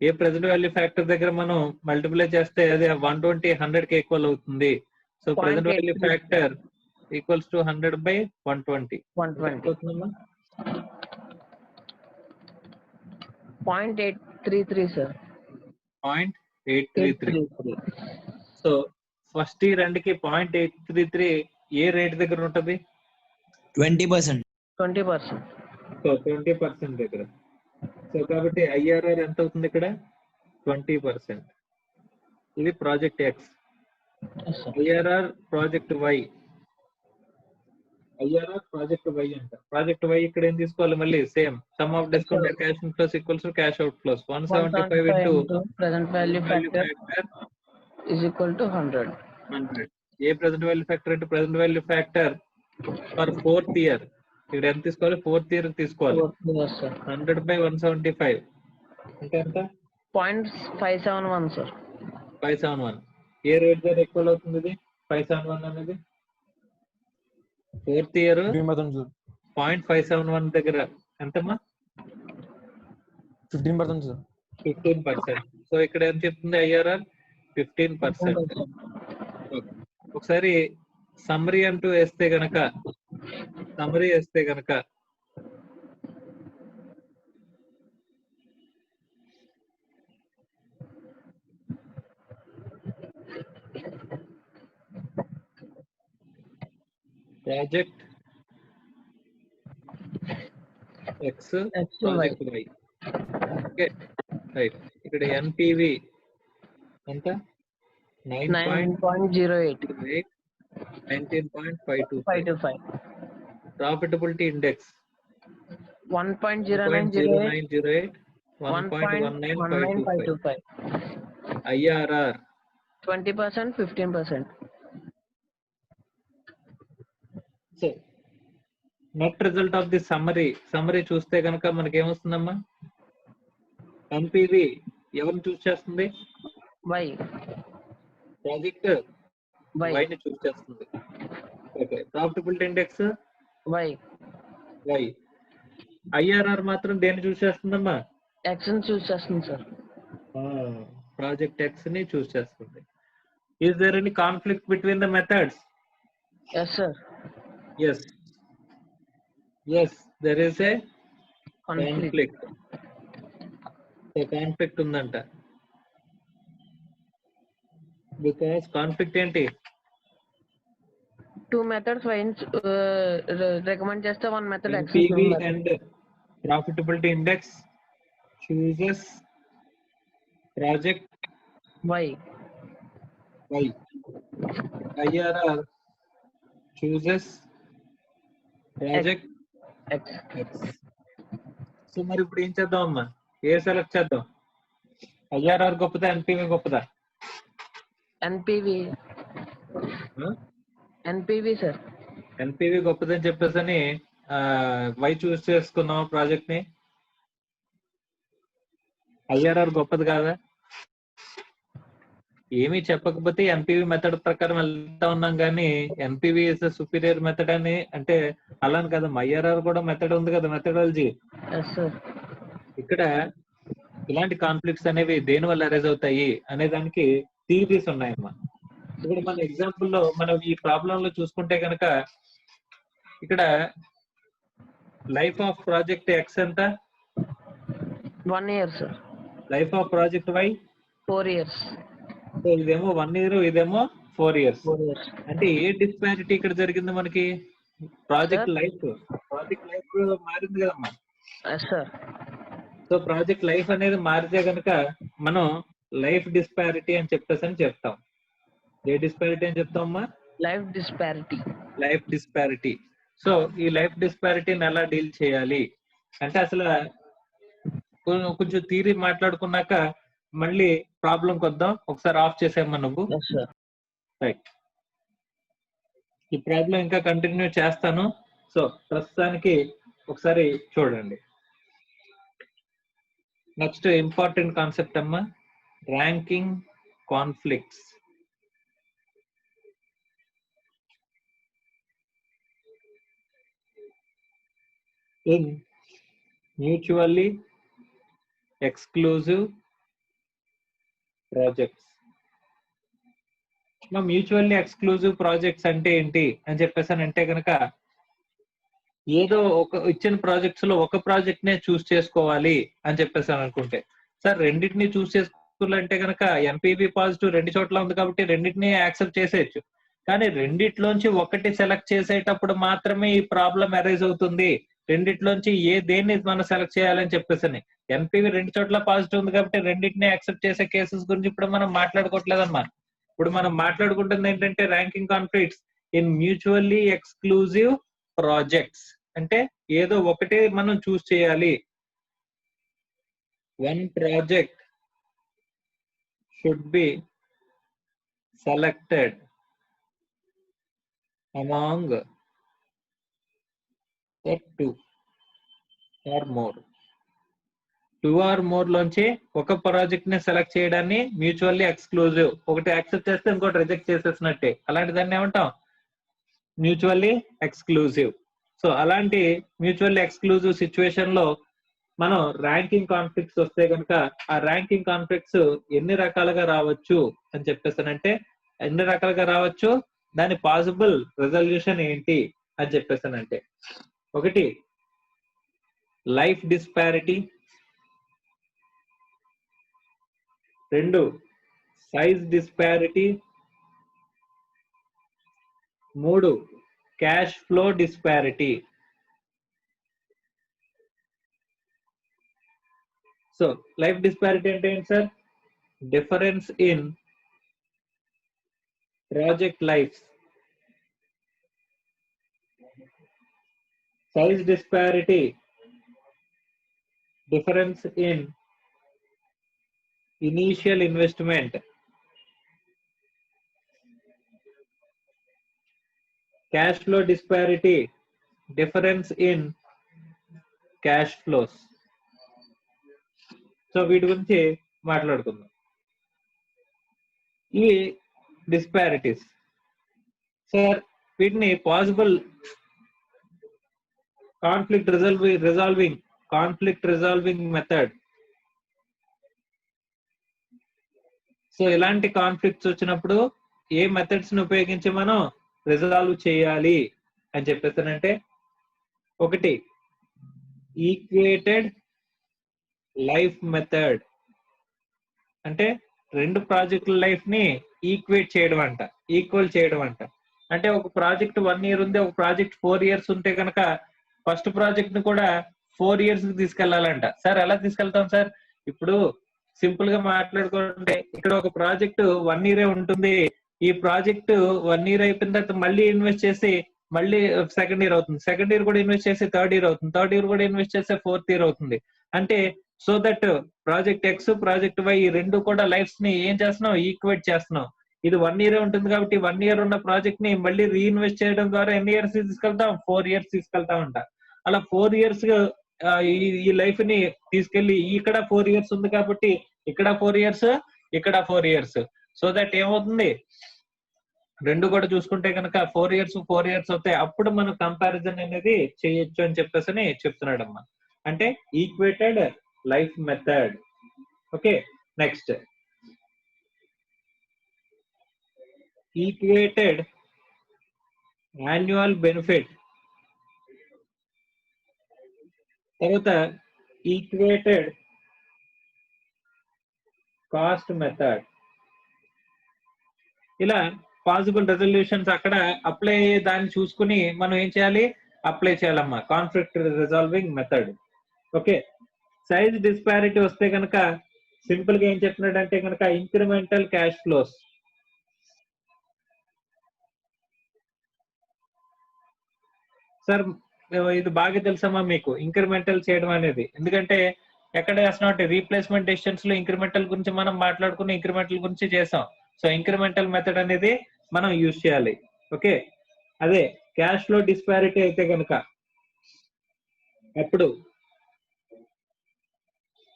[SPEAKER 1] ఏ ప్రెజెంట్ వాల్యూ ఫ్యాక్టర్ దగ్గర మనం మల్టిప్లై చేస్తే అది 120 100 కి ఈక్వల్ అవుతుంది. So present value
[SPEAKER 3] 0.83.
[SPEAKER 1] Factor equals to 100 by 120.
[SPEAKER 3] 120. 0.833 sir.
[SPEAKER 1] 0.833. So first ఈ రెండుకి 0.833 ఏ రేట్ దగ్గర ఉంటది?
[SPEAKER 5] 20%.
[SPEAKER 3] 20%.
[SPEAKER 1] సో 20% దగ్గర. సో కాబట్టి ఐఆర్ఆర్ ఎంత అవుతుంది ఇక్కడ? 20%. ఇది project X.
[SPEAKER 3] Yes, sir.
[SPEAKER 1] IRR project Y. IRR project Y అంట. ప్రాజెక్ట్ వై ఇక్కడ ఏం తీసుకోవాలి? మళ్ళీ same sum of discounted cash inflows equals to cash outflows. 175 into
[SPEAKER 3] present value factor
[SPEAKER 1] factor
[SPEAKER 3] is equal to 100.
[SPEAKER 1] 100. ఏ present value factor అంటే present value factor for 4th year. ఇక్కడ ఎంత తీసుకోవాలి? 4th ఇయర్ తీసుకోవాలి.
[SPEAKER 3] Yes, sir.
[SPEAKER 1] 100 by 175 అంటే ఎంత?
[SPEAKER 3] 0.571 sir.
[SPEAKER 1] 571. ఏ rate దగ్గర equal అవుతుంది ఇది? 571 అనేది 4th ఇయర్ 0.571 దగ్గర ఎంతమ్మా?
[SPEAKER 6] 15% సార్.
[SPEAKER 1] 15%. సో ఇక్కడ ఏం చెప్తుంది ఐఆర్ఆర్? 15%. ఒకసారి సమ్మరీ అంటూ వేస్తే గనక project X project Y. Okay right. ఇక్కడ ఎన్పివి ఎంత?
[SPEAKER 3] 9.08.
[SPEAKER 1] 19.525. Profitability index
[SPEAKER 3] 1.0908.
[SPEAKER 1] 1.1925. IRR
[SPEAKER 3] 20%, 15%.
[SPEAKER 1] So net result of the summary చూస్తే కనుక మనకి ఏమొస్తుందమ్మా? ఎన్పివి ఎవరిని చూస్ చేస్తుంది?
[SPEAKER 3] Y.
[SPEAKER 1] Project
[SPEAKER 3] Y.
[SPEAKER 1] వైని చూస్ చేస్తుంది. Okay, profitability index
[SPEAKER 3] Y.
[SPEAKER 1] Y. IRR మాత్రం దేన్ని చూస్ చేస్తుందమ్మా?
[SPEAKER 3] X ని చూస్ చేస్తుంది సార్.
[SPEAKER 1] ప్రాజెక్ట్ ఎక్స్ ని చూస్ చేస్తుంది. Is there any conflict between the methods?
[SPEAKER 3] Yes sir.
[SPEAKER 1] Yes, there is a
[SPEAKER 3] Conflict.
[SPEAKER 1] Conflict ఉందంట. Because conflict ఏంటి?
[SPEAKER 3] Two methods Y recommend చేస్తే one method X
[SPEAKER 1] NPV and profitability index chooses project
[SPEAKER 3] Y.
[SPEAKER 1] IRR chooses project
[SPEAKER 3] X.
[SPEAKER 1] X. So మరి ఇప్పుడు ఏం చేద్దాం అమ్మా? ఏ select చేద్దాం? IRR గొప్పదా ఎన్పివి గొప్పదా?
[SPEAKER 3] NPV sir.
[SPEAKER 1] ఎన్పివి గొప్పదని చెప్పేసి వై చూస్ చేసుకున్నాం ప్రాజెక్ట్ ని. ఐఆర్ఆర్ గొప్పది కాదా? ఏమీ చెప్పకపోతే ఎన్పివి మెథడ్ ప్రకారం వెళ్తా ఉన్నాం కానీ ఎన్పివి ఇస్ సుపీరియర్ మెథడ్ అని అంటే అలా కదా. ఐఆర్ఆర్ కూడా మెథడ్ ఉంది కదా, మెథడాలజీ.
[SPEAKER 3] Yes sir.
[SPEAKER 1] ఇక్కడ ఇలాంటి కాన్ఫ్లిక్ట్స్ అనేవి దేని వల్ల అరైజ్ అవుతాయి అనే దానికి థియరీస్ ఉన్నాయమ్మా. ఇప్పుడు మన ఎగ్జాంపుల్ లో మనం ఈ ప్రాబ్లం లో చూసుకుంటే కనుక ఇక్కడ లైఫ్ ఆఫ్ ప్రాజెక్ట్ ఎక్స్ ఎంత?
[SPEAKER 3] 1 year sir.
[SPEAKER 1] Life of project Y
[SPEAKER 3] 4 years.
[SPEAKER 1] సో ఇదేమో 1 year, ఇదేమో 4 years.
[SPEAKER 3] 4 years.
[SPEAKER 1] అంటే ఏ డిస్పారిటీ ఇక్కడ జరిగింది మనకి? ప్రాజెక్ట్ లైఫ్ మారింది కదమ్మా.
[SPEAKER 3] Yes sir.
[SPEAKER 1] So project life అనేది మారితే కనుక మనం లైఫ్ డిస్పారిటీ అని చెప్తాం. ఏ డిస్పారిటీ అని చెప్తామమ్మా?
[SPEAKER 3] Life disparity.
[SPEAKER 1] Life disparity. So ఈ లైఫ్ డిస్పారిటీని ఎలా డీల్ చేయాలి అంటే అసలు కొంచెం థియరీ మాట్లాడుకున్నాక మళ్ళీ ప్రాబ్లం కొద్దాం. ఒకసారి ఆఫ్ చేసేమ్మా నువ్వు.
[SPEAKER 3] Yes, sir.
[SPEAKER 1] రైట్, ఈ ప్రాబ్లం ఇంకా కంటిన్యూ చేస్తాను. సో ప్రస్తుతానికి ఒకసారి చూడండి. నెక్స్ట్ ఇంపార్టెంట్ కాన్సెప్ట్ అమ్మా, ranking conflicts. In mutually exclusive projects. Mutually exclusive projects అంటే ఏంటి అని చెప్పేసానంటే కనుక ఏదో ఒక ఇచ్చిన ప్రాజెక్ట్స్ లో ఒక ప్రాజెక్ట్ నే చూస్ చేసుకోవాలి అని చెప్పేసాను అనుకుంటే, సార్ రెండింటిని చూస్ చేసుకోవాలంటే కనుక ఎన్పివి పాజిటివ్ రెండు చోట్ల ఉంది కాబట్టి రెండింటిని యాక్సెప్ట్ చేసేయచ్చు. కానీ రెండిట్లోంచి ఒకటి సెలెక్ట్ చేసేటప్పుడు మాత్రమే ఈ ప్రాబ్లం అరైజ్ అవుతుంది. రెండిట్లోంచి దేన్ని మనం సెలెక్ట్ చేయాలని చెప్పేసి ఎన్పివి రెండు చోట్ల పాజిటివ్ ఉంది కాబట్టి రెండింటిని యాక్సెప్ట్ చేసే కేసెస్ గురించి ఇప్పుడు మనం మాట్లాడుకోవట్లేదమ్మా. ఇప్పుడు మనం మాట్లాడుకుంటుంది ఏంటంటే ranking conflicts in mutually exclusive projects. అంటే ఏదో ఒకటే మనం చూస్ చేయాలి. One project should be selected among two or more. Two or more లోంచి ఒక ప్రాజెక్ట్ ని సెలెక్ట్ చేయడాన్ని మ్యూచువల్లీ ఎక్స్క్లూజివ్, ఒకటి యాక్సెప్ట్ చేస్తే ఇంకోటి రిజెక్ట్ చేసేసినట్టే, అలాంటి దాన్ని ఏమంటాం మ్యూచువల్లీ ఎక్స్క్లూజివ్. సో అలాంటి మ్యూచువల్లీ ఎక్స్క్లూజివ్ సిచ్యువేషన్ లో మనం ర్యాంకింగ్ కాన్ఫ్లిక్ట్స్ వస్తే కనుక ఆ ర్యాంకింగ్ కాన్ఫ్లిక్ట్స్ ఎన్ని రకాలుగా రావచ్చు అని చెప్పేసానంటే, ఎన్ని రకాలుగా రావచ్చు, దాని పాసిబుల్ రెజల్యూషన్ ఏంటి అని చెప్పేసానంటే, ఒకటి లైఫ్ డిస్పారిటీ, రెండు సైజ్ డిస్పారిటీ, మూడు cash flow disparity. So life disparity అంటే ఏంటి sir? Difference in project life. Size disparity, difference in initial investment. Cash flow disparity, difference in cash flows. So వీటి గురించి మాట్లాడుకుందాం. ఈ డిస్పారిటీస్ సార్, వీటిని possible conflict resolving method. So ఇలాంటి conflicts వచ్చినప్పుడు ఏ methods ని ఉపయోగించి మనం రిజాల్వ్ చేయాలి అని చెప్పేసానంటే, ఒకటి ఈక్వేటెడ్ లైఫ్ మెథడ్. అంటే రెండు ప్రాజెక్టుల లైఫ్ ని ఈక్వేట్ చేయడం అంట, ఈక్వల్ చేయడం అంట. అంటే ఒక ప్రాజెక్ట్ 1 year ఉంది, ఒక ప్రాజెక్ట్ 4 years ఉంటే కనుక ఫస్ట్ ప్రాజెక్ట్ ని కూడా 4 years కి తీసుకెళ్లాలంట. సార్ ఎలా తీసుకెళ్తాం సార్? ఇప్పుడు సింపుల్ గా మాట్లాడుకుంటే ఇక్కడ ఒక ప్రాజెక్ట్ 1 year ఉంటుంది. ఈ ప్రాజెక్ట్ 1 year అయిపోయిన తర్వాత మళ్ళీ ఇన్వెస్ట్ చేసి మళ్ళీ సెకండ్ ఇయర్ అవుతుంది, సెకండ్ ఇయర్ కూడా ఇన్వెస్ట్ చేసి థర్డ్ ఇయర్ అవుతుంది, థర్డ్ ఇయర్ కూడా ఇన్వెస్ట్ చేస్తే ఫోర్త్ ఇయర్ అవుతుంది. అంటే so that project X project Y ఈ రెండు కూడా లైఫ్స్ ని ఏం చేస్తున్నాం, ఈక్వేట్ చేస్తున్నాం. ఇది 1 year ఉంటుంది కాబట్టి 1 year ఉన్న ప్రాజెక్ట్ ని మళ్ళీ రీఇన్వెస్ట్ చేయడం ద్వారా ఎన్ని ఇయర్స్ తీసుకెళ్తాం, 4 years తీసుకెళ్తామంట. అలా 4 years ఈ లైఫ్ ని తీసుకెళ్లి ఇక్కడ 4 years ఉంది కాబట్టి ఇక్కడ 4 years, ఇక్కడ 4 years. సో దట్ ఏమవుతుంది, రెండు కూడా చూసుకుంటే కనుక 4 years అవుతాయి. అప్పుడు మనం కంపారిజన్ అనేది చేయొచ్చు అని చెప్పేసి చెప్తున్నాడు అమ్మా. అంటే equated life method. Okay, next equated annual benefit. తర్వాత ఈక్వేటెడ్ కాస్ట్ మెథడ్. ఇలా పాసిబుల్ రెజల్యూషన్స్ అక్కడ అప్లై దాన్ని చూసుకుని మనం ఏం చేయాలి, అప్లై చేయాలమ్మా conflict resolving method. Okay, size disparity వస్తే కనుక సింపుల్ గా ఏం చెప్తున్నాడంటే కనుక ఇంక్రిమెంటల్ క్యాష్ ఫ్లోస్. సార్ ఇది బాగా తెలుసమ్మా మీకు ఇంక్రిమెంటల్ చేయడం అనేది. ఎందుకంటే ఎక్కడ చేస్తున్నాం అంటే రీప్లేస్మెంట్ డెసిషన్స్ లో ఇంక్రిమెంటల్ గురించి మనం మాట్లాడుకుని ఇంక్రిమెంటల్ గురించి చేసాం. సో ఇంక్రిమెంటల్ మెథడ్ అనేది మనం యూజ్ చేయాలి. ఓకే, అదే క్యాష్ ఫ్లో డిస్పారిటీ అయితే కనుక అప్పుడు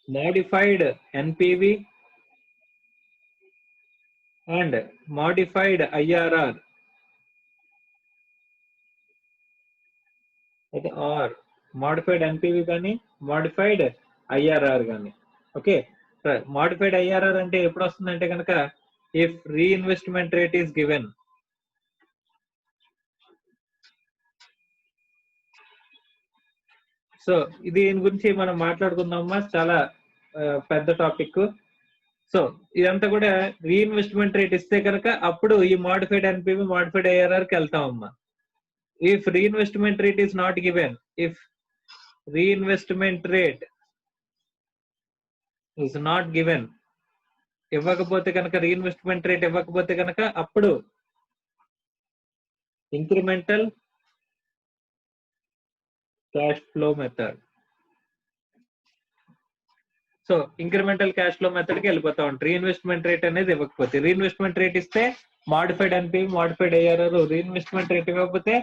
[SPEAKER 1] modified NPV and modified IRR or modified NPV కానీ modified IRR కానీ. ఓకే, modified IRR అంటే ఎప్పుడు వస్తుందంటే కనుక if reinvestment rate is given. So దీని గురించి మనం మాట్లాడుకుందామా, చాలా పెద్ద టాపిక్. సో ఇదంతా కూడా రీఇన్వెస్ట్మెంట్ రేట్ ఇస్తే కనుక అప్పుడు ఈ మాడిఫైడ్ ఎన్పివి మాడిఫైడ్ ఐఆర్ఆర్ కి వెళ్తామమ్మా. If reinvestment rate is not given, if reinvestment rate is not given, ఇవ్వకపోతే కనుక రీఇన్వెస్ట్మెంట్ రేట్ ఇవ్వకపోతే కనుక అప్పుడు incremental cash flow method. So incremental cash flow method కి వెళ్ళిపోతా ఉంటాం. రీఇన్వెస్ట్మెంట్ రేట్ అనేది ఇవ్వకపోతే, రీఇన్వెస్ట్మెంట్ రేట్ ఇస్తే modified NPV modified IRR, reinvestment rate ఇవ్వకపోతే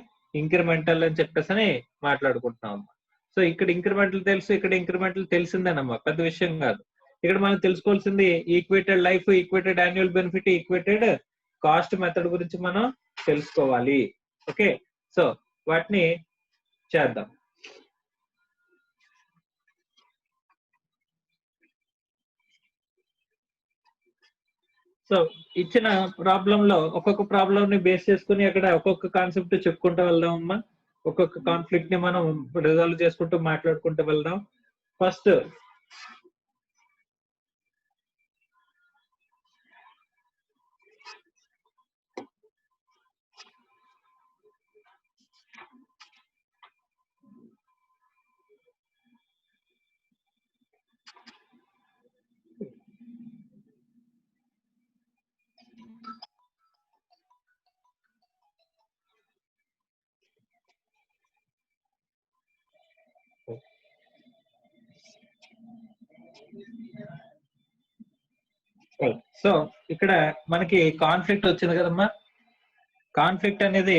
[SPEAKER 1] ఇంక్రిమెంటల్ అని చెప్పేసి మాట్లాడుకుంటున్నాం. సో ఇక్కడ ఇంక్రిమెంటల్ తెలుసు, ఇక్కడ ఇంక్రిమెంటల్ తెలిసిందేనమ్మా, పెద్ద విషయం కాదు. ఇక్కడ మనం తెలుసుకోవాల్సింది equated life, equated annual benefit, equated cost method గురించి మనం తెలుసుకోవాలి. ఓకే, సో వాటిని చేద్దాం. సో ఇచ్చిన ప్రాబ్లం లో ఒక్కొక్క ప్రాబ్లం ని బేస్ చేసుకుని అక్కడ ఒక్కొక్క కాన్సెప్ట్ చెప్పుకుంటూ వెళ్దాం అమ్మా. ఒక్కొక్క కాన్ఫ్లిక్ట్ ని మనం రిజాల్వ్ చేసుకుంటూ మాట్లాడుకుంటూ వెళ్దాం. ఫస్ట్ సో ఇక్కడ మనకి కాన్ఫ్లిక్ట్ వచ్చింది కదమ్మా. కాన్ఫ్లిక్ట్ అనేది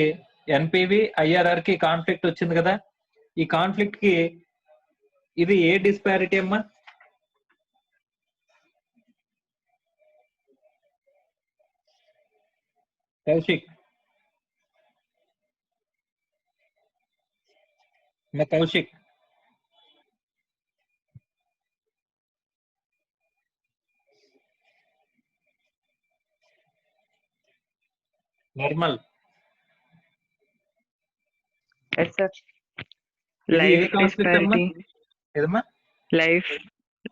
[SPEAKER 1] ఎన్పివి ఐఆర్ఆర్ కి కాన్ఫ్లిక్ట్ వచ్చింది కదా. ఈ కాన్ఫ్లిక్ట్ కి ఇది ఏ డిస్పారిటీ అమ్మా? Kaushik, Kaushik Nirmal,
[SPEAKER 6] Yes, sir.
[SPEAKER 1] ఇది ఏ
[SPEAKER 6] Life
[SPEAKER 1] కాన్ఫ్లిక్ట్ అమ్మా?
[SPEAKER 6] disparity.
[SPEAKER 1] ఏదమ్మా?
[SPEAKER 6] Life.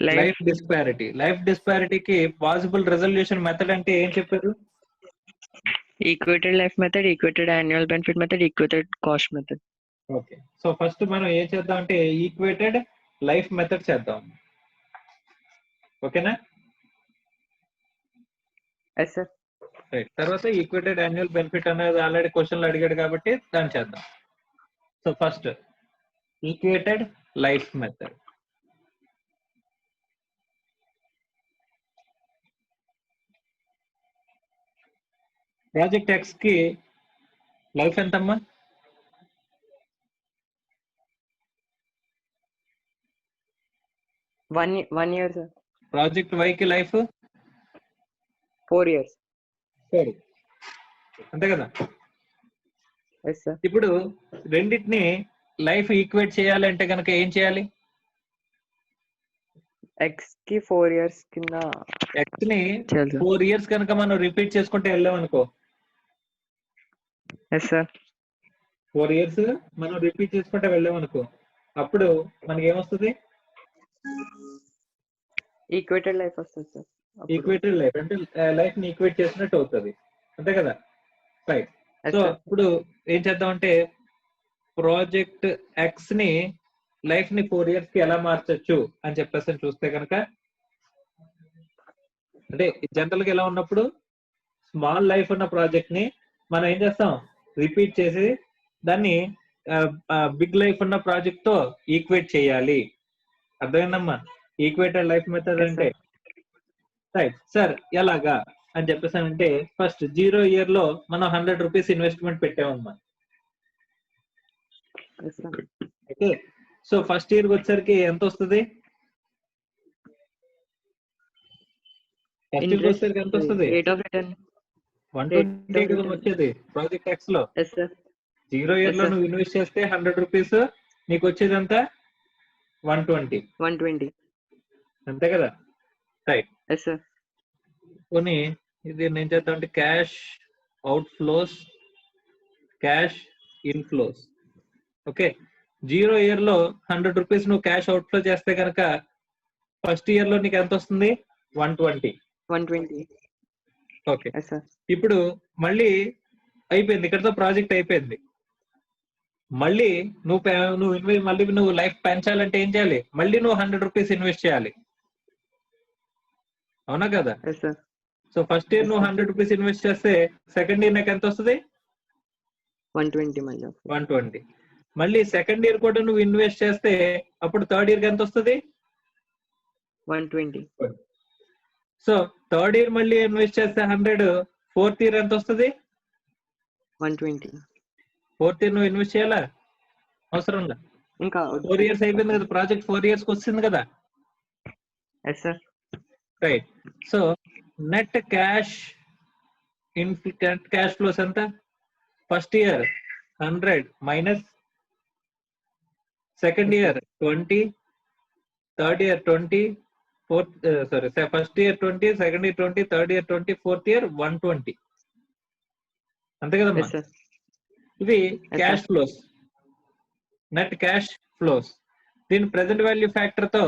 [SPEAKER 1] Life disparity. లైఫ్ డిస్పారిటీకి పాసిబుల్ రెజల్యూషన్ మెథడ్ అంటే ఏం చెప్పారు?
[SPEAKER 6] Equated life method, equated annual benefit method, equated cost method.
[SPEAKER 1] Okay, so first మనం ఏం చేద్దాం అంటే ఈక్వేటెడ్ లైఫ్ మెథడ్ చేద్దాం. ఓకేనా?
[SPEAKER 6] Yes, sir.
[SPEAKER 1] రైట్. తర్వాత ఈక్వేటెడ్ యాన్యువల్ బెనిఫిట్ అనేది ఆల్రెడీ క్వశ్చన్లు అడిగాడు కాబట్టి దాన్ని చేద్దాం. So first equated life method. Project X కి లైఫ్ ఎంతమ్మా?
[SPEAKER 6] One year, sir.
[SPEAKER 1] Project Y కి లైఫ్
[SPEAKER 6] 4 years.
[SPEAKER 1] 4. అంతే కదా.
[SPEAKER 6] Yes, sir.
[SPEAKER 1] ఇప్పుడు రెండింటిని లైఫ్ ఈక్వేట్ చేయాలంటే కనుక ఏం చేయాలి?
[SPEAKER 6] X ki 4 years కింద
[SPEAKER 1] ఎక్స్ ని
[SPEAKER 6] చేయాలి, sir.
[SPEAKER 1] 4 years కనుక మనం రిపీట్ చేసుకుంటే వెళ్ళాం అనుకో.
[SPEAKER 6] Yes, sir.
[SPEAKER 1] 4 years మనం రిపీట్ చేసుకుంటే వెళ్ళాం అనుకో, అప్పుడు మనకి ఏమొస్తుంది?
[SPEAKER 6] Equated life వస్తుంది, sir.
[SPEAKER 1] ఈక్వేటెడ్ లైఫ్ అంటే లైఫ్ ని ఈక్వేట్ చేసినట్టు అవుతుంది. అంతే కదా. రైట్.
[SPEAKER 6] Yes,
[SPEAKER 1] so
[SPEAKER 6] sir.
[SPEAKER 1] ఇప్పుడు ఏం చేద్దాం అంటే ప్రాజెక్ట్ ఎక్స్ ని లైఫ్ ని 4 years కి ఎలా మార్చొచ్చు అని చెప్పేసి చూస్తే కనుక, అంటే జనరల్ గా ఎలా ఉన్నప్పుడు స్మాల్ లైఫ్ ఉన్న ప్రాజెక్ట్ ని మనం ఏం చేస్తాం? రిపీట్ చేసి దాన్ని బిగ్ లైఫ్ ఉన్న ప్రాజెక్ట్ తో ఈక్వేట్ చేయాలి. అర్థమైందమ్మా ఈక్వేటెడ్ లైఫ్ మెథడ్ అంటే? రైట్ సార్ ఎలాగా అని చెప్పేసానంటే, ఫస్ట్ 0 ఇయర్ లో మనం 100 రూపీస్ ఇన్వెస్ట్మెంట్ పెట్టామమ్మా. ఓకే, సో ఫస్ట్ ఇయర్ వచ్చేసరికి ఎంత వస్తుంది? ఫస్ట్ ఇయర్ వచ్చేసరికి ఎంత వస్తుంది? 120 కదా వచ్చేది ప్రాజెక్ట్ ఎక్స్ లో. 0 ఇయర్ లో నువ్వు ఇన్వెస్ట్ చేస్తే 100 రూపీస్, నీకు వచ్చేది ఎంత? 120. అంతే కదా? రైట్. పోనీ ఇది నేను చేద్దాం అంటే cash outflows, cash inflows. Okay, 0 year లో 100 రూపీస్ నువ్వు క్యాష్ అవుట్ ఫ్లో చేస్తే కనుక ఫస్ట్ ఇయర్ లో నీకు ఎంత వస్తుంది? 120. ఓకే, ఇప్పుడు మళ్ళీ అయిపోయింది, ఇక్కడతో ప్రాజెక్ట్ అయిపోయింది. మళ్ళీ నువ్వు లైఫ్ పెంచాలంటే ఏం చేయాలి? మళ్ళీ నువ్వు 100 రూపీస్ ఇన్వెస్ట్ చేయాలి, అవునా కదా? సో ఫస్ట్ ఇయర్ నువ్వు 100 రూపీస్ ఇన్వెస్ట్ చేస్తే సెకండ్ ఇయర్ నాకు ఎంత వస్తుంది? 120. మళ్ళీ సెకండ్ ఇయర్ కూడా నువ్వు ఇన్వెస్ట్ చేస్తే అప్పుడు థర్డ్ ఇయర్ ఎంత వస్తుంది?
[SPEAKER 6] 120.
[SPEAKER 1] సో థర్డ్ ఇయర్ మళ్ళీ ఇన్వెస్ట్ చేస్తే 100, ఫోర్త్ ఇయర్ ఎంత వస్తుంది?
[SPEAKER 6] 120.
[SPEAKER 1] ఫోర్త్ ఇయర్ నువ్వు ఇన్వెస్ట్ చేయాలా? అవసరం లేదు, ఇంకా 4 ఇయర్స్ అయిపోయింది కదా, ప్రాజెక్ట్ 4 ఇయర్స్ కి వస్తుంది కదా. Right. So net cash flows ఎంత? First year 100 minus second year 20, third year 20, first year 20, second year 20, third year 20, fourth year 120. అంతే కదమ్మా? ఇవి cash flows, net cash flows. దీని ప్రెసెంట్ వాల్యూ ఫ్యాక్టర్ తో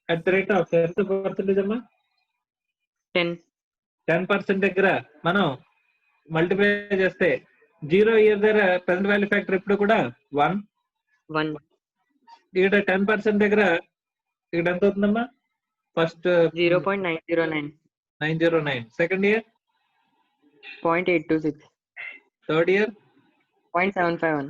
[SPEAKER 1] అట్ ద రేట్ ఆఫ్ ఎంత percentage అమ్మా? 10% దగ్గర మనం మల్టిప్లై చేస్తే 0 ఇయర్ దగ్గర ప్రెసెంట్ వాల్యూ ఫ్యాక్టర్ ఎప్పుడు కూడా 1. ఇక్కడ 10% దగ్గర ఇక్కడ ఎంత అవుతుందమ్మా? First 0.909. Second year
[SPEAKER 6] 0.826.
[SPEAKER 1] Third year
[SPEAKER 6] 0.751.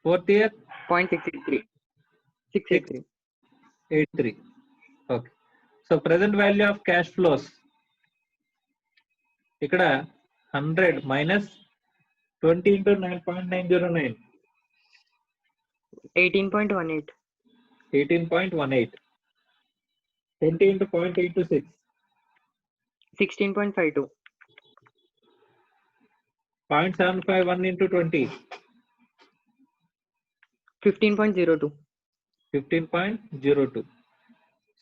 [SPEAKER 1] Fourth year
[SPEAKER 6] 0.683.
[SPEAKER 1] Okay, so present value of cash flows ఇక్కడ 100 minus 20 into 9.909.
[SPEAKER 6] 18.18.
[SPEAKER 1] 18.18. 20 into 0.826.
[SPEAKER 6] 16.52.
[SPEAKER 1] 0.751 into 20.
[SPEAKER 6] 15.02.
[SPEAKER 1] 15.02.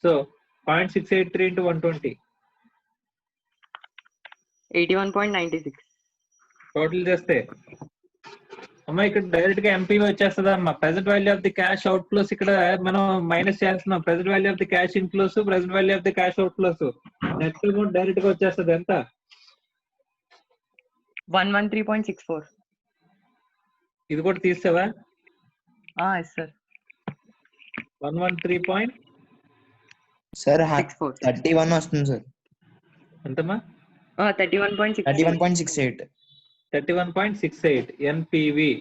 [SPEAKER 1] So 0.683 into 120.
[SPEAKER 6] 81.96.
[SPEAKER 1] Total చేస్తే అమ్మా ఇక్కడ డైరెక్ట్ గా ఎంపీ వచ్చేస్తుంది అమ్మా. Present value of the cash out flows ఇక్కడ మనం మైనస్ చేస్తున్నాం. Present value of the cash inflows, present value of the cash out flows, net amount direct గా వచ్చేస్తుంది ఎంత?
[SPEAKER 6] 113.64.
[SPEAKER 1] ఇది కూడా తీసావా?
[SPEAKER 6] సార్
[SPEAKER 1] 113.
[SPEAKER 5] సార్ 31 వస్తుంది సార్.
[SPEAKER 1] ఎంతమ్మా?
[SPEAKER 6] 31.68.
[SPEAKER 1] 31.68 ఎన్పివి.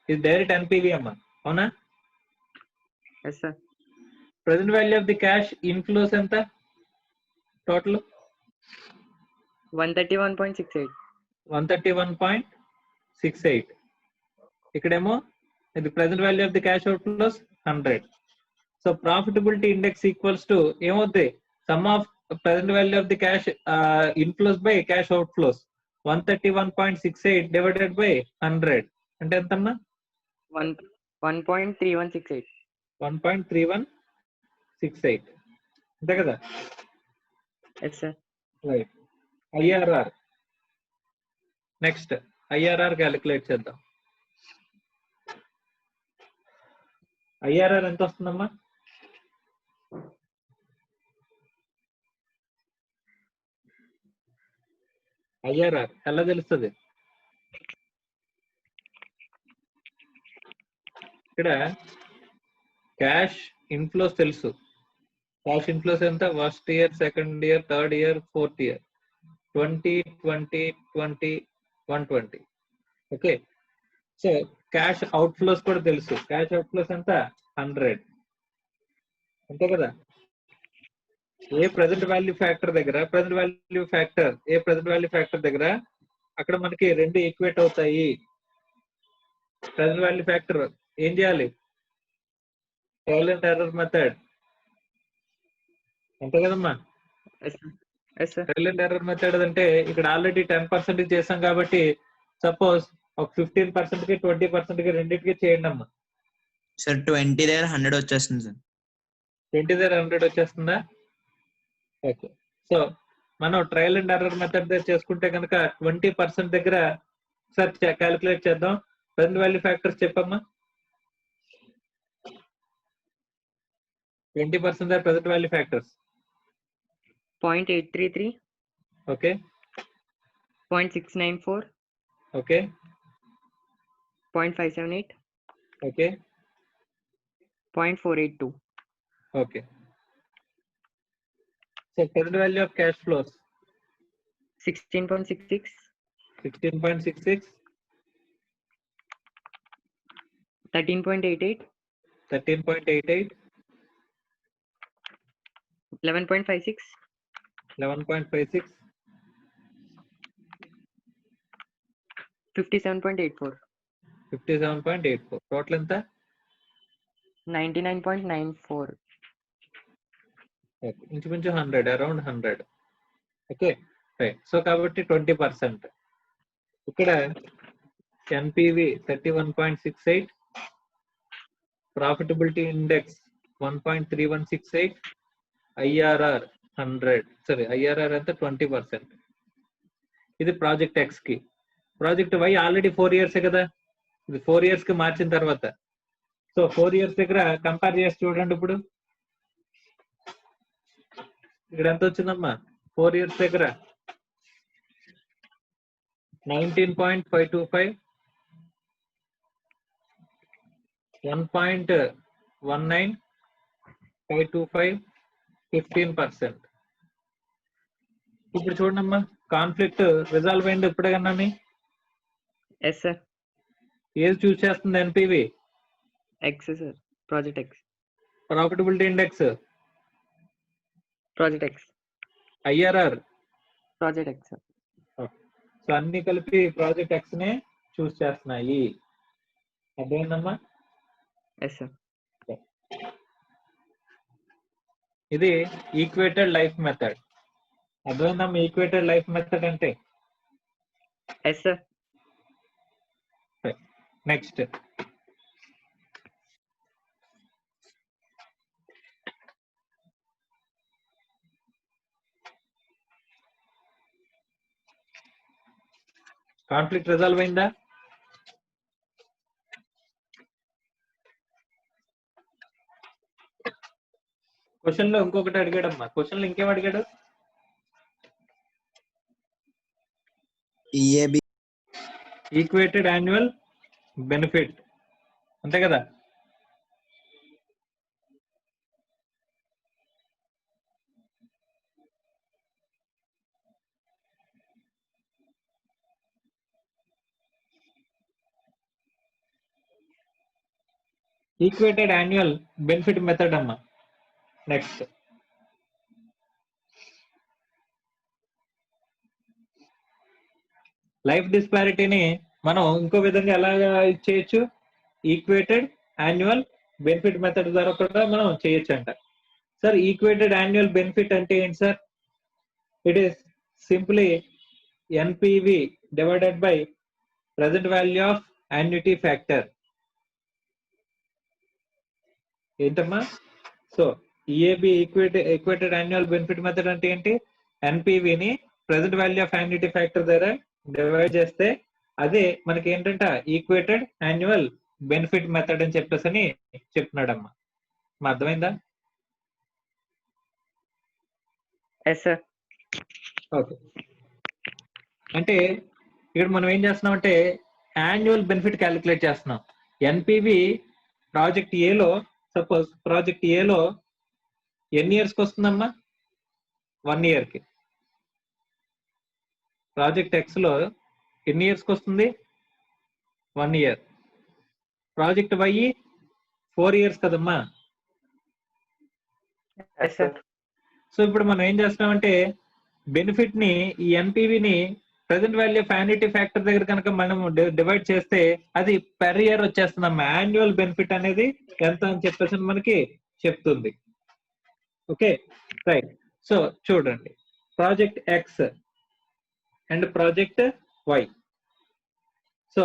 [SPEAKER 1] ఇది డైరెక్ట్ ఎన్పివి అమ్మా, అవునా? Present value of the cash inflows ఎంత టోటల్?
[SPEAKER 6] 131.68.
[SPEAKER 1] 131.68. ఇక్కడేమో ఇది present value of the cash outflows 100. So profitability index equals to ఏమవుతాయి? Sum of present value of the cash inflows by cash outflows. 131.68 divided by 100 అంటే ఎంతమ్మా?
[SPEAKER 6] 1.3168.
[SPEAKER 1] 1.3168 అంతే కదా? రైట్. IRR next. IRR calculate చేద్దాం. IRR ఎంత వస్తుందమ్మా? IRR ఎలా తెలుస్తుంది? ఇక్కడ క్యాష్ ఇన్ఫ్లోస్ తెలుసు. క్యాష్ ఇన్ఫ్లోస్ ఎంత? First year, second year, third year, fourth year 20, 20, 20, 120. Okay, so cash out flows కూడా తెలుసు. క్యాష్ అవుట్ ఫ్లోస్ ఎంత 100 అంతే కదా. ఏ ప్రజెంట్ వాల్యూ ఫ్యాక్టర్ దగ్గర ఏ ప్రజెంట్ వాల్యూ ఫ్యాక్టర్ దగ్గర అక్కడ మనకి రెండు ఈక్వేట్ అవుతాయి. ప్రజెంట్ వాల్యూ ఫ్యాక్టర్ ఏం చేయాలి? ట్రయల్ అండ్ ఎర్రర్ మెథడ్ అంతే కదమ్మా. ట్రయల్ అండ్ ఎర్రర్ మెథడ్ అంటే ఇక్కడ ఆల్రెడీ 10% చేసాం కాబట్టి సపోజ్ ఒక 15% కి 20% కి రెండింటికి చేయండి అమ్మా.
[SPEAKER 5] సార్ 20 దగ్గర 100 వచ్చేస్తుంది సార్.
[SPEAKER 1] 20 దగ్గర 100 వచ్చేస్తుందా? ఓకే. సో మనం ట్రయల్ అండ్ ఎర్రర్ మెథడ్ దగ్గర చేసుకుంటే కనుక 20% దగ్గర ఒకసారి క్యాలిక్యులేట్ చేద్దాం. ప్రజెంట్ వాల్యూ ఫ్యాక్టర్స్ చెప్పమ్మా. 20% దగ్గర present value factors
[SPEAKER 6] 0.833,
[SPEAKER 1] okay
[SPEAKER 6] 0.694,
[SPEAKER 1] okay
[SPEAKER 6] 0.578,
[SPEAKER 1] okay
[SPEAKER 6] 0.482.
[SPEAKER 1] Okay. So present value of cash flows
[SPEAKER 6] 16.66,
[SPEAKER 1] 16.66,
[SPEAKER 6] 13.88,
[SPEAKER 1] 13.88,
[SPEAKER 6] 11.56,
[SPEAKER 1] 11.56,
[SPEAKER 6] 57.84,
[SPEAKER 1] 57.84. Total ఎంత?
[SPEAKER 6] 99.94.
[SPEAKER 1] ఇంచుమించు 100, అరౌండ్ 100. Okay right. సో కాబట్టి 20%. ఇక్కడ ఎన్పివి 31.68, ప్రాఫిటబిలిటీ ఇండెక్స్ 1.3168, ఐఆర్ఆర్ 100. సరే ఐఆర్ఆర్ అంతా 20%. ఇది ప్రాజెక్ట్ ఎక్స్ కి. ప్రాజెక్ట్ వై ఆల్రెడీ 4 years కదా, ఇది 4 years కి మార్చిన తర్వాత. సో 4 years దగ్గర కంపేర్ చేసి చూడండి. ఇప్పుడు ఇక్కడ ఎంత వచ్చిందమ్మా 4 years దగ్గర? 19.525, 1.19, 525, 15%. ఇప్పుడు చూడమ్మా కాన్ఫ్లిక్ట్ రిజాల్వ్ అయింది ఇప్పుడే కన్నా.
[SPEAKER 6] Yes sir.
[SPEAKER 1] ఏది చూస్ చేస్తుంది? NPV
[SPEAKER 6] X sir. Project X.
[SPEAKER 1] Profitability index
[SPEAKER 6] Project X.
[SPEAKER 1] IRR
[SPEAKER 6] Project X sir.
[SPEAKER 1] So అన్ని కలిపి ప్రాజెక్ట్ ఎక్స్ నే చూస్ చేస్తున్నాయి. అర్థమైందమ్మా?
[SPEAKER 6] Yes sir.
[SPEAKER 1] ఇది ఈక్వేటెడ్ లైఫ్ మెథడ్. అర్థమైందమ్మా ఈక్వేటెడ్ లైఫ్ మెథడ్ అంటే?
[SPEAKER 6] Yes sir.
[SPEAKER 1] Next conflict resolve అయిందా? క్వశ్చన్ లో ఇంకొకటి అడిగాడమ్మా. క్వశ్చన్ లో ఇంకేం అడిగాడు?
[SPEAKER 5] ఈఏబి
[SPEAKER 1] ఈక్వేటెడ్ యాన్యువల్ బెనిఫిట్ అంతే కదా. ఈక్వేటెడ్ యాన్యువల్ బెనిఫిట్ మెథడ్ అమ్మా. నెక్స్ట్ లైఫ్ డిస్పారిటీని మనం ఇంకో విధంగా ఎలాగా చేయొచ్చు? ఈక్వేటెడ్ యాన్యువల్ బెనిఫిట్ మెథడ్ ద్వారా కూడా మనం చేయొచ్చు అంట. సార్ ఈక్వేటెడ్ యాన్యువల్ బెనిఫిట్ అంటే ఏంటి sir? It is simply NPV divided by present value of annuity factor. ఏంటమ్మా? So EAB equated annual benefit method అంటే ఏంటి? ఎన్పివిని present value of annuity factor ద్వారా డివైడ్ చేస్తే అదే మనకి ఏంటంటే ఈక్వేటెడ్ యాన్యువల్ బెనిఫిట్ మెథడ్ అని చెప్పేసి అని చెప్తున్నాడమ్మా. అర్థమైందా?
[SPEAKER 6] Yes sir.
[SPEAKER 1] ఓకే. అంటే ఇక్కడ మనం ఏం చేస్తున్నాం అంటే యాన్యువల్ బెనిఫిట్ క్యాలిక్యులేట్ చేస్తున్నాం. ఎన్పివి ప్రాజెక్ట్ ఏలో సపోజ్ ప్రాజెక్ట్ ఏలో ఎన్ని ఇయర్స్ కి వస్తుందమ్మా? 1 year కి. ప్రాజెక్ట్ ఎక్స్ లో ఎన్ని ఇయర్స్ కి వస్తుంది? 1 year. ప్రాజెక్ట్ వై 4 years కదమ్మా.
[SPEAKER 6] Yes, sir.
[SPEAKER 1] సో ఇప్పుడు మనం ఏం చేస్తున్నామంటే బెనిఫిట్ ని ఈ ఎన్పివిని present value of annuity factor దగ్గర కనుక మనం డివైడ్ చేస్తే అది పెర్ ఇయర్ వచ్చేస్తుందమ్మా. యాన్యువల్ బెనిఫిట్ అనేది ఎంత అని చెప్పేసి మనకి చెప్తుంది. Okay right. సో చూడండి, project X and project Y. So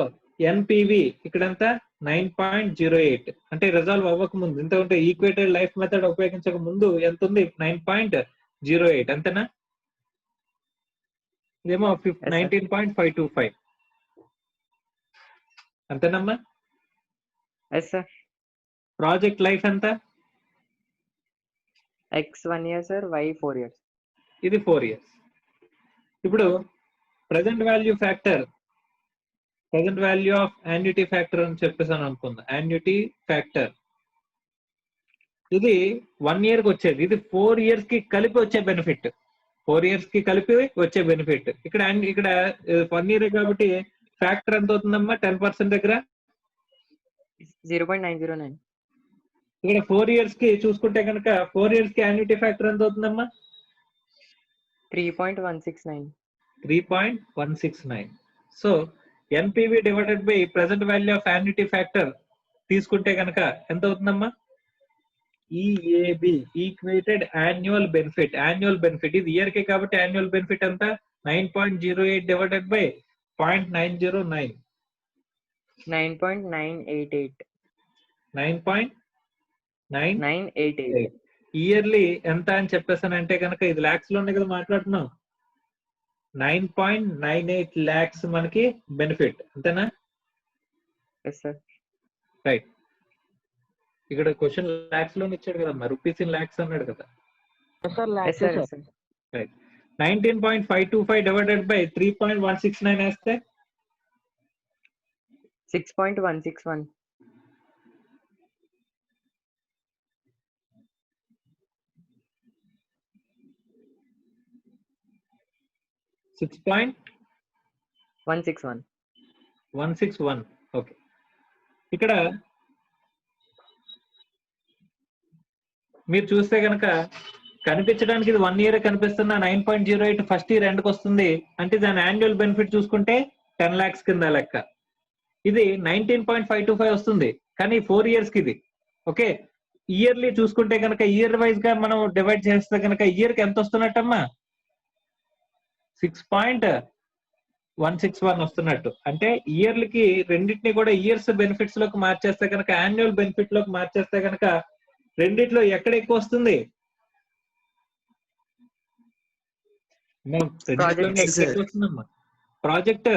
[SPEAKER 1] NPV ఇక్కడంతా 9.08 అంటే రిజాల్వ్ అవ్వక ముందు ఎంత ఉంటే ఈక్వేటెడ్ లైఫ్ మెథడ్ ఉపయోగించక ముందు ఎంత ఉంది? 9.08 అంతేనా? ఇదేమో 19.525 అంతేనమ్మా?
[SPEAKER 6] Yes, sir.
[SPEAKER 1] ప్రాజెక్ట్ లైఫ్ ఎంత?
[SPEAKER 6] X 1 year, sir. Y 4 years.
[SPEAKER 1] ఇది 4 years. ఇప్పుడు present value factor, present value of annuity factor అని చెప్పేసాను అనుకుందా. యాన్యుటీ ఫ్యాక్టర్ ఇది 1 year కి వచ్చేది, ఇది 4 years కి కలిపి వచ్చే బెనిఫిట్. 4 years కి కలిపి వచ్చే బెనిఫిట్. ఇక్కడ 1 year కాబట్టి ఫ్యాక్టర్ ఎంత అవుతుందమ్మా? 10% దగ్గర
[SPEAKER 6] 0.909.
[SPEAKER 1] ఇక్కడ 4 years కి చూసుకుంటే కనుక 4 years కి యాన్యుటీ ఫ్యాక్టర్ ఎంత అవుతుందమ్మా?
[SPEAKER 6] 3.169.
[SPEAKER 1] 3.169. So NPV divided by present value of annuity factor తీసుకుంటే కనుక ఎంత అవుతుందమ్మా? EAB equated annual benefit. Annual benefit ఇది ఇయర్ కే కాబట్టి యాన్యువల్ బెనిఫిట్ ఎంత? 9.08 డివైడెడ్ బై 0.909.
[SPEAKER 6] 9.988.
[SPEAKER 1] 9.988. ఇయర్లీ ఎంత అని చెప్పేసానంటే కనుక ఇది లాక్స్ లోనే కదా మాట్లాడుతున్నాం. 9.98 lakhs మనకి బెనిఫిట్ అంతేనా?
[SPEAKER 6] Yes, sir.
[SPEAKER 1] రైట్. ఇక్కడ క్వశ్చన్ లాక్స్ లోనే ఇచ్చాడు కదమ్మా, రూపీస్ ఇన్ లాక్స్ అన్నాడు కదా.
[SPEAKER 3] Yes, sir.
[SPEAKER 6] Yes,
[SPEAKER 3] Lakhs,
[SPEAKER 6] sir.
[SPEAKER 3] sir.
[SPEAKER 6] Yes, sir.
[SPEAKER 1] Right. 19.525 divided by 3.169 వేస్తే
[SPEAKER 6] 6.161.
[SPEAKER 1] 6.161.
[SPEAKER 6] 161.
[SPEAKER 1] ఓకే. ఇక్కడ మీరు చూస్తే కనుక కనిపించడానికి ఇది 1 year కనిపిస్తున్న 9.08 ఫస్ట్ ఇయర్ ఎండ్కి వస్తుంది అంటే దాని యాన్యువల్ బెనిఫిట్ చూసుకుంటే 10 lakhs కింద లెక్క. ఇది 19.525 వస్తుంది కానీ 4 years కి ఇది. ఓకే, ఇయర్లీ చూసుకుంటే కనుక ఇయర్ వైజ్ గా మనం డివైడ్ చేస్తే కనుక ఇయర్ కి ఎంత వస్తున్నట్టమ్మా? 6.161 వస్తున్నట్టు. అంటే ఇయర్లకి రెండింటిని కూడా ఇయర్స్ బెనిఫిట్స్ లోకి మార్చేస్తే కనుక యాన్యువల్ బెనిఫిట్ లోకి మార్చేస్తే కనుక రెండిట్లో ఎక్కడ ఎక్కువ వస్తుంది? ప్రాజెక్ట్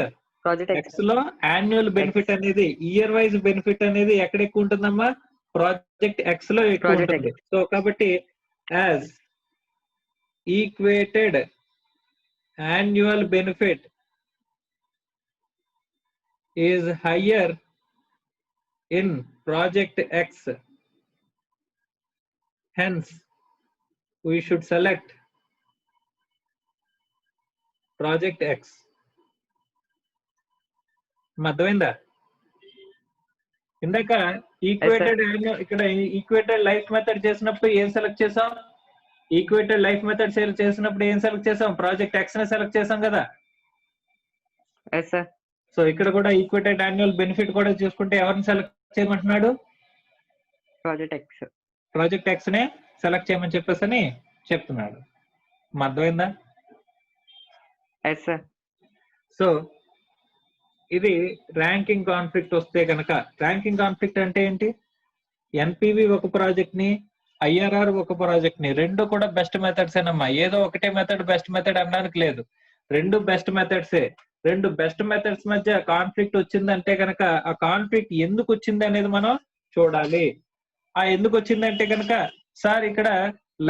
[SPEAKER 1] ఎక్స్ లో యాన్యువల్ బెనిఫిట్ అనేది ఇయర్ వైజ్ బెనిఫిట్ అనేది ఎక్కడ ఎక్కువ ఉంటుందమ్మా? ప్రాజెక్ట్ ఎక్స్ లో ఎక్కువ ఉంటుంది. సో కాబట్టి as equated annual benefit is higher in project X, hence we should select project X. అర్థమైందా? ఇందాక ఈక్వేటెడ్ ఇక్కడ ఈక్వేటెడ్ లైఫ్ మెథడ్ చేసినప్పుడు ఏం సెలెక్ట్ చేసాం? ఈక్వేటెడ్ లైఫ్ మెథడ్ చేసినప్పుడు ఏం సెలెక్ట్ చేసాం? ప్రాజెక్ట్ ఎక్స్ ని సెలెక్ట్ చేసాం కదా.
[SPEAKER 6] Yes, sir.
[SPEAKER 1] సో ఇక్కడ కూడా ఈక్వేటెడ్ యాన్యువల్ బెనిఫిట్ కూడా చూసుకుంటే ఎవరిని సెలెక్ట్ చేయమంటున్నాడు?
[SPEAKER 6] Project X.
[SPEAKER 1] ప్రాజెక్ట్ ఎక్స్ నే సెలెక్ట్ చేయమని చెప్పేసి చెప్తున్నాడు. అర్థమైందా?
[SPEAKER 6] Yes, sir.
[SPEAKER 1] సో ఇది ర్యాంకింగ్ కాన్ఫ్లిక్ట్ వస్తే కనుక, ర్యాంకింగ్ కాన్ఫ్లిక్ట్ అంటే ఏంటి? ఎన్పివి ఒక ప్రాజెక్ట్ ని, ఐఆర్ఆర్ ఒక ప్రాజెక్ట్ ని, రెండు కూడా బెస్ట్ మెథడ్స్ ఏనమ్మా. ఏదో ఒకటే మెథడ్ బెస్ట్ మెథడ్ అనడానికి లేదు, రెండు బెస్ట్ మెథడ్సే. రెండు బెస్ట్ మెథడ్స్ మధ్య కాన్ఫ్లిక్ట్ వచ్చిందంటే కనుక ఆ కాన్ఫ్లిక్ట్ ఎందుకు వచ్చింది అనేది మనం చూడాలి. ఆ ఎందుకు వచ్చిందంటే కనుక సార్ ఇక్కడ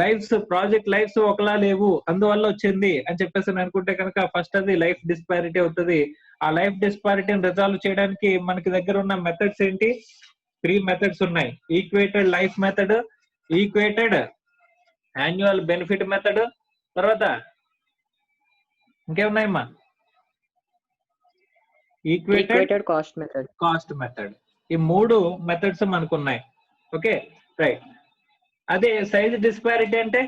[SPEAKER 1] లైఫ్స్, ప్రాజెక్ట్ లైఫ్స్ ఒకలా లేవు అందువల్ల వచ్చింది అని చెప్పేసి అనుకుంటే కనుక ఫస్ట్ అది లైఫ్ డిస్పారిటీ అవుతుంది. ఆ లైఫ్ డిస్పారిటీని రిజాల్వ్ చేయడానికి మనకి దగ్గర ఉన్న మెథడ్స్ ఏంటి? 3 మెథడ్స్ ఉన్నాయి. Equated life method, equated annual benefit method, తర్వాత ఇంకేమున్నాయమ్మా?
[SPEAKER 6] Equated cost method.
[SPEAKER 1] Cost method. ఈ 3 మెథడ్స్ మనకు ఉన్నాయి. Okay right. అదే సైజ్ డిస్పారిటీ అంటే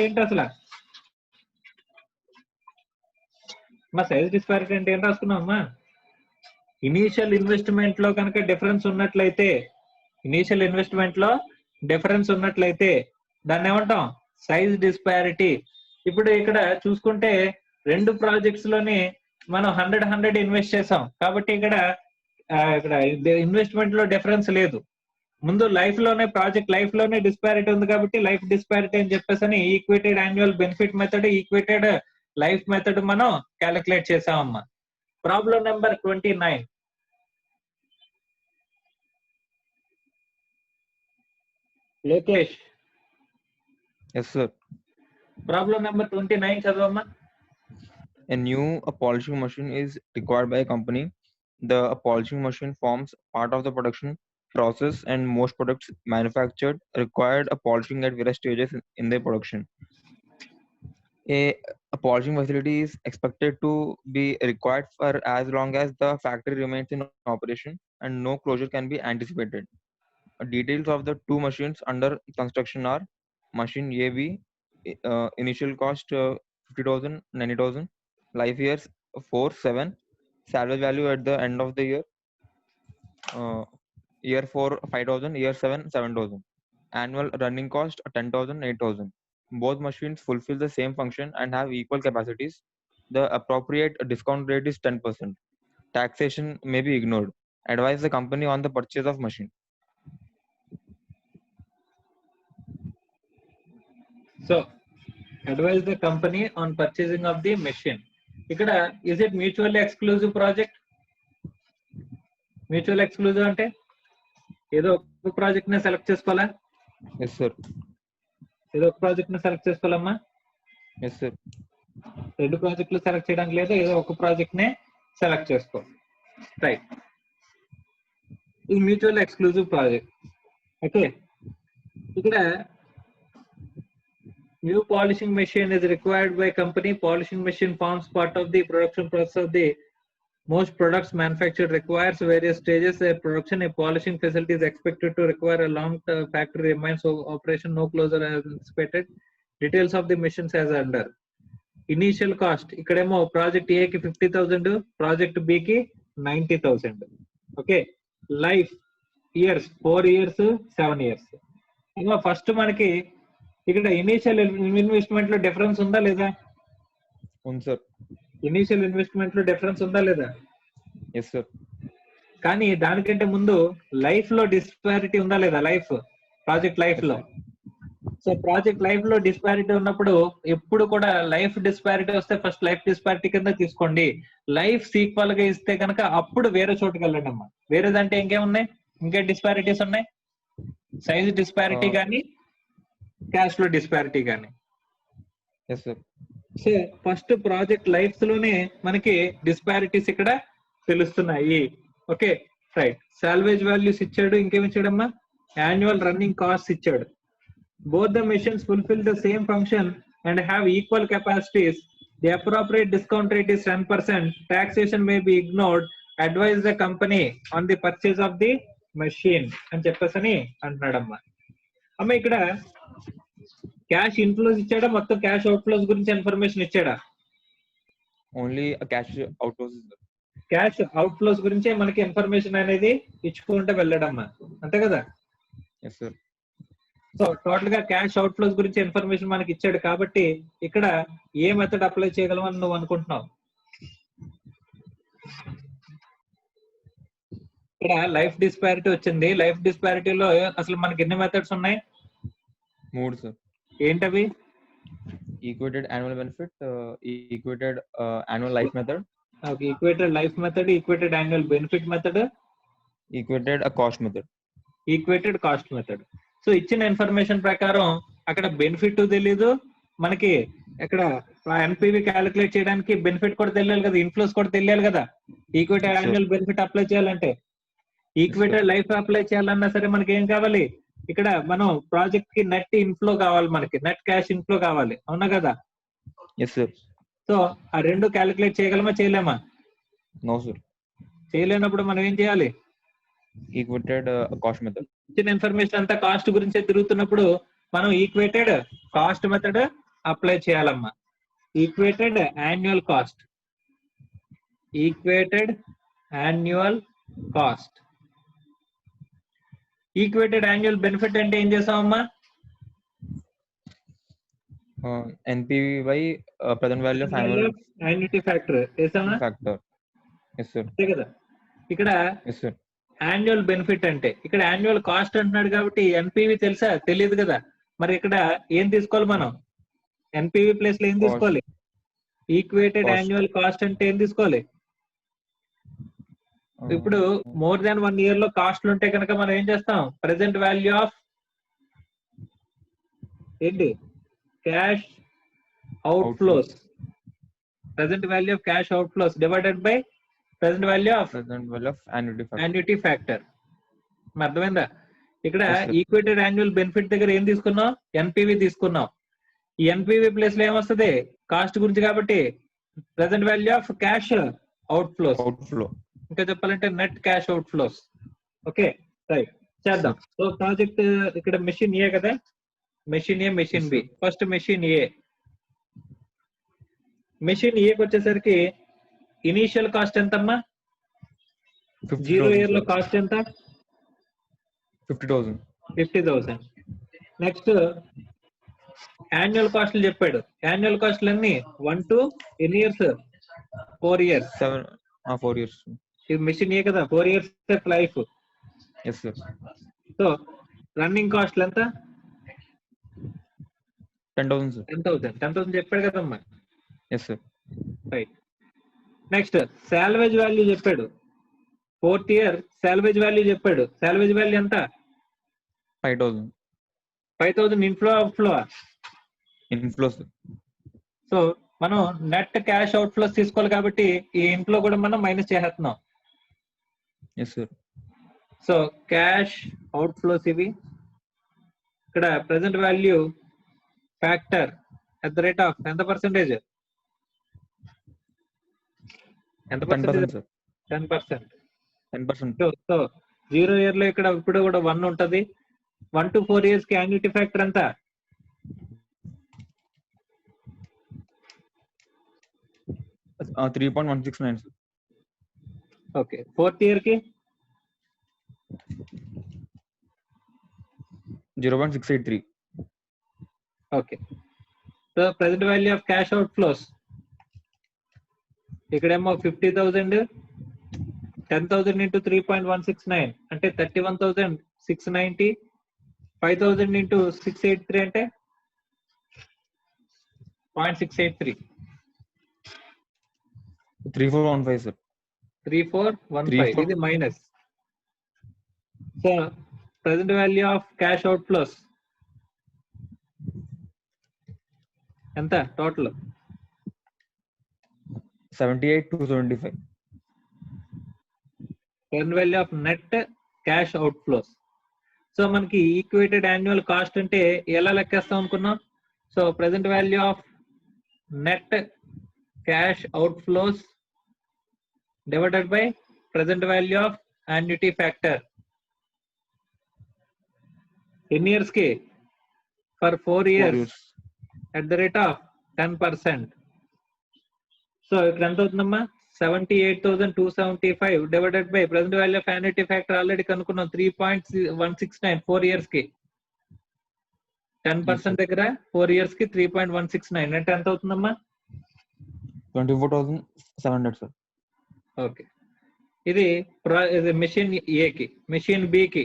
[SPEAKER 1] ఏంటి అసలు? మా సైజ్ డిస్పారిటీ అంటే ఏం రాసుకున్నాం అమ్మా? ఇనీషియల్ ఇన్వెస్ట్మెంట్ లో కనుక డిఫరెన్స్ ఉన్నట్లయితే దాన్ని ఏమంటాం? Size disparity. ఇప్పుడు ఇక్కడ చూసుకుంటే 2 ప్రాజెక్ట్స్ లోనే మనం 100 ఇన్వెస్ట్ చేసాం కాబట్టి ఇక్కడ ఇన్వెస్ట్మెంట్ లో డిఫరెన్స్ లేదు. ముందు ప్రాజెక్ట్ లైఫ్ లోనే డిస్పారిటీ ఉంది కాబట్టి లైఫ్ డిస్పారిటీ అని చెప్పేసి equated annual benefit method, equated life method మనం క్యాలిక్యులేట్ చేసామమ్మా. Problem number 29. Lokesh.
[SPEAKER 7] Yes, sir.
[SPEAKER 1] Problem number 29 చదవమ్మా.
[SPEAKER 7] A new polishing machine is required by a company. The polishing machine forms part of the production process, and most products manufactured required a polishing at various stages in their production. A polishing facility is expected to be required for as long as the factory remains in operation, and no closure can be anticipated. Details of the 2 machines under construction are: machine AB, initial cost 50,000, 90,000, life years 4, 7, salvage value at the end of the year, year 4 5,000, year 7 7,000, annual running cost 10,000, 8,000. Both machines fulfill the same function and have equal capacities. The appropriate discount rate is 10%. Taxation may be ignored. Advise the company on the purchase of machine.
[SPEAKER 1] So, advise the company on purchasing of the machine. ఇక్కడ is it mutually exclusive project? Mutual exclusive అంటే ఏదో ఒక project ని select చేసుకోవాలా?
[SPEAKER 7] Yes, sir.
[SPEAKER 1] ఏదో ఒక project ని select చేసుకోవాలమ్మా?
[SPEAKER 7] Yes, sir.
[SPEAKER 1] 2 ప్రాజెక్టులు సెలెక్ట్ చేయడానికి లేదు, ఏదో ఒక ప్రాజెక్ట్ నే సెలెక్ట్ చేసుకో. రైట్. ఇది మ్యూచువల్ ఎక్స్క్లూజివ్ ప్రాజెక్ట్. ఓకే. ఇక్కడ new polishing machine is required by company. Polishing machine forms part of the production process of the most products manufactured requires various stages of production. A polishing facility is expected to require a long factory remains operation, no closure as anticipated. Details of the machines as under. Initial cost ikkademo project A ki 50,000, project B ki 90,000. Okay. Life years 4 years, 7 years. ఇంకా first మనకి ఇక్కడ initial investment లో difference ఉందా లేదా?
[SPEAKER 7] ఉంది సార్.
[SPEAKER 1] Initial investment లో difference ఉందా లేదా?
[SPEAKER 7] Yes sir.
[SPEAKER 1] కానీ దానికంటే ముందు లైఫ్ లో డిస్పారిటీ ఉందా లేదా? ప్రాజెక్ట్ లైఫ్ లో. సో ప్రాజెక్ట్ లైఫ్ లో డిస్పారిటీ ఉన్నప్పుడు ఎప్పుడు కూడా లైఫ్ డిస్పారిటీ వస్తే ఫస్ట్ లైఫ్ డిస్పారిటీ కింద తీసుకోండి. లైఫ్ సీక్వల్ గా ఇస్తే కనుక అప్పుడు వేరే చోటుకి వెళ్ళండి అమ్మా. వేరేదంటే ఇంకేమున్నాయి? ఇంకే డిస్పారిటీస్ ఉన్నాయి? సైజ్ డిస్పారిటీ కానీ క్యాష్ ఫ్లో డిస్పారిటీ కానీ. సో ఫస్ట్ ప్రాజెక్ట్ లైఫ్ లోనే మనకి డిస్పారిటీస్ ఇక్కడ తెలుస్తున్నాయి. Okay right. సాల్వేజ్ వాల్యూస్ ఇచ్చాడు, ఇంకేమి ఇచ్చాడమ్మా? యాన్యువల్ రన్నింగ్ కాస్ట్ ఇచ్చాడు. Both the machines fulfil the same function and have equal capacities. The appropriate discount rate is 10%. Taxation may be ignored. Advise the company on the purchase of the machine అని చెప్పేసి అంటున్నాడమ్మా. అమ్మ ఇక్కడ cash inflows ఇచ్చాడా, మొత్తం cash outflows గురించి information ఇచ్చాడా?
[SPEAKER 7] Only cash outflows.
[SPEAKER 1] Cash outflows గురించే మనకి ఇన్ఫర్మేషన్ అనేది ఇచ్చుకుంటే వెళ్ళడమ్మా, అంతే కదా?
[SPEAKER 7] Yes sir.
[SPEAKER 1] సో టోటల్ గా క్యాష్ అవుట్ఫ్లోస్ గురించి ఇన్ఫర్మేషన్ మనకి ఇచ్చాడు కాబట్టి ఇక్కడ ఏ మెథడ్ అప్లై చేయగలమని నువ్వు అనుకుంటున్నావు? ఇక్కడ లైఫ్ డిస్పారిటీ వచ్చింది. లైఫ్ డిస్పారిటీలో అసలు మనకి ఎన్ని మెథడ్స్ ఉన్నాయి?
[SPEAKER 7] 3 సార్.
[SPEAKER 1] ఏంటవి?
[SPEAKER 7] Equated annual benefit, equated annual life method,
[SPEAKER 1] equated life method, equated annual benefit method,
[SPEAKER 7] equated cost method.
[SPEAKER 1] Equated cost method. So ఇచ్చిన ఇన్ఫర్మేషన్ ప్రకారం అక్కడ బెనిఫిట్ తెలీదు మనకి, ఇక్కడ ఎన్పివి క్యాలిక్యులేట్ చేయడానికి బెనిఫిట్ కూడా తెలియాలి కదా, ఇన్ఫ్లోస్ కూడా తెలియాలి కదా. ఈక్వేటెడ్ యాన్యువల్ బెనిఫిట్ అప్లై చేయాలంటే, ఈక్వేటెడ్ లైఫ్ అప్లై చేయాలన్నా సరే మనకి ఏం కావాలి? ఇక్కడ మనం ప్రాజెక్ట్ కి నెట్ ఇన్ఫ్లో కావాలి, మనకి నెట్ క్యాష్ ఇన్ఫ్లో కావాలి, అవునా కదా?
[SPEAKER 7] Yes sir.
[SPEAKER 1] సో ఆ రెండు క్యాలిక్యులేట్ చేయగలమా చేయలేమా?
[SPEAKER 7] No, sir.
[SPEAKER 1] చేయలేనప్పుడు మనం ఏం చేయాలి?
[SPEAKER 7] Equated cost method.
[SPEAKER 1] ఇచ్చిన ఇన్ఫర్మేషన్ అంతా కాస్ట్ గురించే తిరుగుతున్నప్పుడు మనం ఈక్వేటెడ్ కాస్ట్ మెథడ్ అప్లై చేయాలమ్మా. Equated annual cost, equated annual cost. Equated annual benefit అంటే ఏం చేసామమ్మా?
[SPEAKER 7] NPV by present value of annual
[SPEAKER 1] annuity factor వేసామా?
[SPEAKER 7] factor. Yes, sir.
[SPEAKER 1] అంతే కదా. ఇక్కడ
[SPEAKER 7] Yes, sir.
[SPEAKER 1] యాన్యువల్ బెనిఫిట్ అంటే, ఇక్కడ యాన్యువల్ కాస్ట్ అంటున్నాడు కాబట్టి ఎన్పివి తెలుసా? తెలియదు కదా. మరి ఇక్కడ ఏం తీసుకోవాలి మనం? ఎన్పివి ప్లేస్ లో ఏం తీసుకోవాలి? ఈక్వేటెడ్ యాన్యువల్ కాస్ట్ అంటే ఏం తీసుకోవాలి? ఇప్పుడు మోర్ దాన్ 1 year లో కాస్ట్లు ఉంటే కనుక మనం ఏం చేస్తాం? ప్రెసెంట్ వాల్యూ ఆఫ్ ఏంటి? Cash out flows. Present value of cash outflows divided by present value of annuity factor. అర్థమైందా? ఇక్కడ ఈక్వేటెడ్ యాన్యువల్ బెనిఫిట్ దగ్గర ఏం తీసుకున్నాం? ఎన్పివి తీసుకున్నాం. ఈ ఎన్పివి ప్లేస్ లో ఏమొస్తుంది? కాస్ట్ గురించి కాబట్టి present value of cash out flows. ఇంకా చెప్పాలంటే net cash out flows. Okay, right, చేద్దాం. సో ప్రాజెక్ట్ ఇక్కడ మెషిన్ ఏ కదా, మెషిన్ ఏ, మెషిన్ బి. ఫస్ట్ మెషిన్ ఏ. మెషిన్ ఏకి వచ్చేసరికి ఇనీషియల్ కాస్ట్ ఎంతమ్మా? 0 year లో కాస్ట్ ఎంత?
[SPEAKER 7] 50,000.
[SPEAKER 1] 50,000. నెక్స్ట్ యాన్యువల్ కాస్ట్లు చెప్పాడు. యాన్యువల్ కాస్ట్లు అన్ని 1 to ఎన్ని ఇయర్స్? 4 years.
[SPEAKER 7] 4 years.
[SPEAKER 1] ఇది మెషిన్ ఏ కదా, 4 years life.
[SPEAKER 7] Yes, sir.
[SPEAKER 1] So running కాస్ట్లు ఎంత?
[SPEAKER 7] 10,000, sir.
[SPEAKER 1] 10,000 చెప్పాడు కదమ్మా.
[SPEAKER 7] Yes, sir.
[SPEAKER 1] Right. Next salvage value చెప్పాడు. 4th year సాల్వేజ్ వాల్యూ చెప్పాడు. సాల్వేజ్ వాల్యూ ఎంత?
[SPEAKER 7] 5,000.
[SPEAKER 1] 5,000 inflow outflow?
[SPEAKER 7] Inflow, sir.
[SPEAKER 1] So మనం నెట్ క్యాష్ అవుట్ ఫ్లోస్ తీసుకోవాలి కాబట్టి ఈ ఇన్ఫ్లో కూడా మనం మైనస్ చేసేస్తున్నాం.
[SPEAKER 7] Yes, sir.
[SPEAKER 1] So cash out flows ఇవి. ఇక్కడ present value factor at the rate of ఎంత పర్సెంటేజ్? ఎంత
[SPEAKER 7] 10%, sir.
[SPEAKER 1] 10%.
[SPEAKER 7] 10%.
[SPEAKER 1] సో 0 year లో ఇక్కడ ఇప్పుడు కూడా 1 ఉంటది. 1 to 4 years కి యాన్యుటీ ఫ్యాక్టర్ ఎంత?
[SPEAKER 7] 3.169, sir.
[SPEAKER 1] ఓకే. 4th year కి
[SPEAKER 7] 0.683.
[SPEAKER 1] Okay. So present value of cash out flows ఇక్కడేమో 50,000, 10,000 into 3.169 అంటే 31,690. 5,000 into 683 అంటే 0.683.
[SPEAKER 7] 3415, sir.
[SPEAKER 1] 3415. ఇది minus. So present value of cash outflows ఎంత total?
[SPEAKER 7] 78,275.
[SPEAKER 1] Present value of net cash outflows. సో మనకి equated annual cost అంటే ఎలా లెక్కేస్తాం అనుకున్నాం? So present value of net cash outflows divided by present value of annuity factor. ఎన్ని years కి? ఫర్ 4 years at the rate of 10%. So ఇక్కడ ఎంత అవుతుందమ్మా? 78,275 divided by present value of annuity factor already కనుక్కున్నాం 3.169 4 years కి. 10% దగ్గర 4 years కి 3.169 అంటే ఎంత అవుతుందమ్మా?
[SPEAKER 7] 24,700, sir.
[SPEAKER 1] ఓకే. ఇది మెషిన్ ఏకి. మెషిన్ బికి,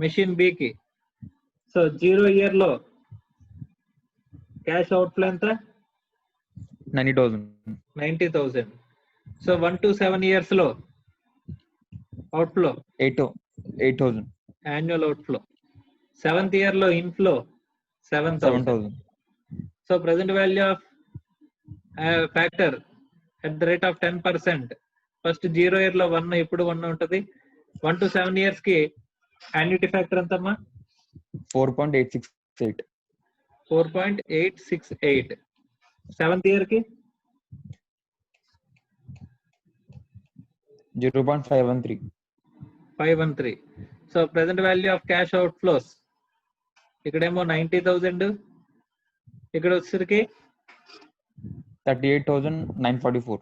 [SPEAKER 1] మెషిన్ బికి సో 0 year లో క్యాష్ అవుట్ఫ్లో ఎంత?
[SPEAKER 7] 90,000.
[SPEAKER 1] 90,000. సో 1 to 7 years లో outflow
[SPEAKER 7] 8,000.
[SPEAKER 1] Annual outflow. 7th year లో inflow 7,000. So present value of factor at the rate of 10%. First 0 year లో 1, ఇప్పుడు 1 ఉంటది. 1 to 7 years కి యాన్యుటీ ఫ్యాక్టర్ ఎంతమ్మా?
[SPEAKER 7] 4.868.
[SPEAKER 1] 4.868. సెవెంత్ ఇయర్ కి
[SPEAKER 7] 0.513.
[SPEAKER 1] 513. So present value of cash out flows ఇక్కడేమో 90,000, ఇక్కడ వచ్చేసరికి
[SPEAKER 7] 38,944.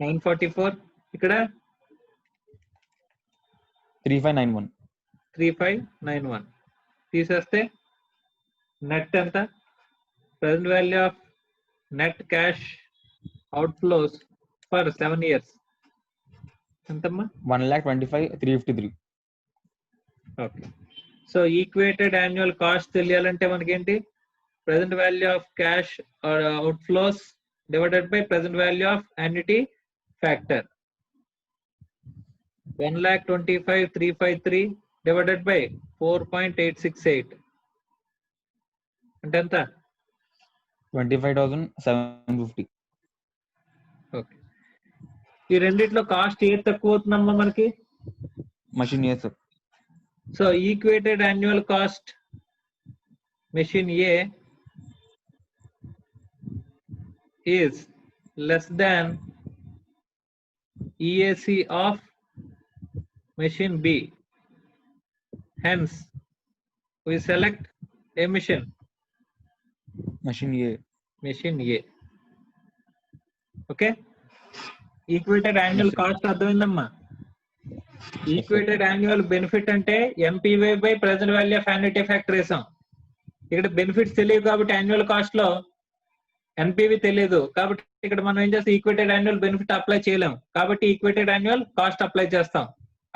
[SPEAKER 1] 944, ఇక్కడ
[SPEAKER 7] 3591.
[SPEAKER 1] 3591 తీసేస్తే నెట్ ఎంత? Present value of net cash out flows for 7 years ఎంతమ్మా?
[SPEAKER 7] 1,25,353.
[SPEAKER 1] Okay. So equated annual cost తెలియాలంటే మనకేంటి? Present value of cash outflows divided by present value of annuity factor. 1,25,353 divided by 4.868 అంటే ఎంత?
[SPEAKER 7] 25,750.
[SPEAKER 1] ఓకే. ఈ రెండిట్లో cost ఏది తక్కువ అవుతుందమ్మా మనకి?
[SPEAKER 7] Machine, yes sir.
[SPEAKER 1] So equated annual cost machine A is less than EAC of machine B. Hence we select a machine.
[SPEAKER 7] Machine A.
[SPEAKER 1] Machine A. Okay. Equated annual cost అర్థమైందమ్మా? Equated annual benefit అంటే NPV by present value of annuity factor వేసాం. ఇక్కడ benefits తెలియదు కాబట్టి annual cost లో NPV తెలియదు కాబట్టి ఇక్కడ మనం ఏం చేస్తాం? ఈక్వేటెడ్ యాన్యువల్ బెనిఫిట్ అప్లై చేయలేం కాబట్టి ఈక్వేటెడ్ యాన్యువల్ కాస్ట్ అప్లై చేస్తాం.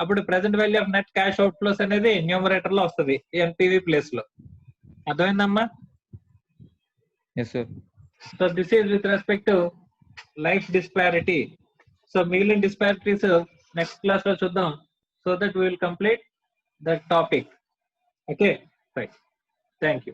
[SPEAKER 1] అప్పుడు present value of net cash out flows అనేది న్యూమరేటర్ లో వస్తుంది ఎన్పివి ప్లేస్ లో. అర్థమైందమ్మా?
[SPEAKER 7] Yes sir.
[SPEAKER 1] So this is with respect to life disparity. So మిగిలిన డిస్పారిటీస్ నెక్స్ట్ క్లాస్ లో చూద్దాం. So that will complete that topic. Okay right. Thank you.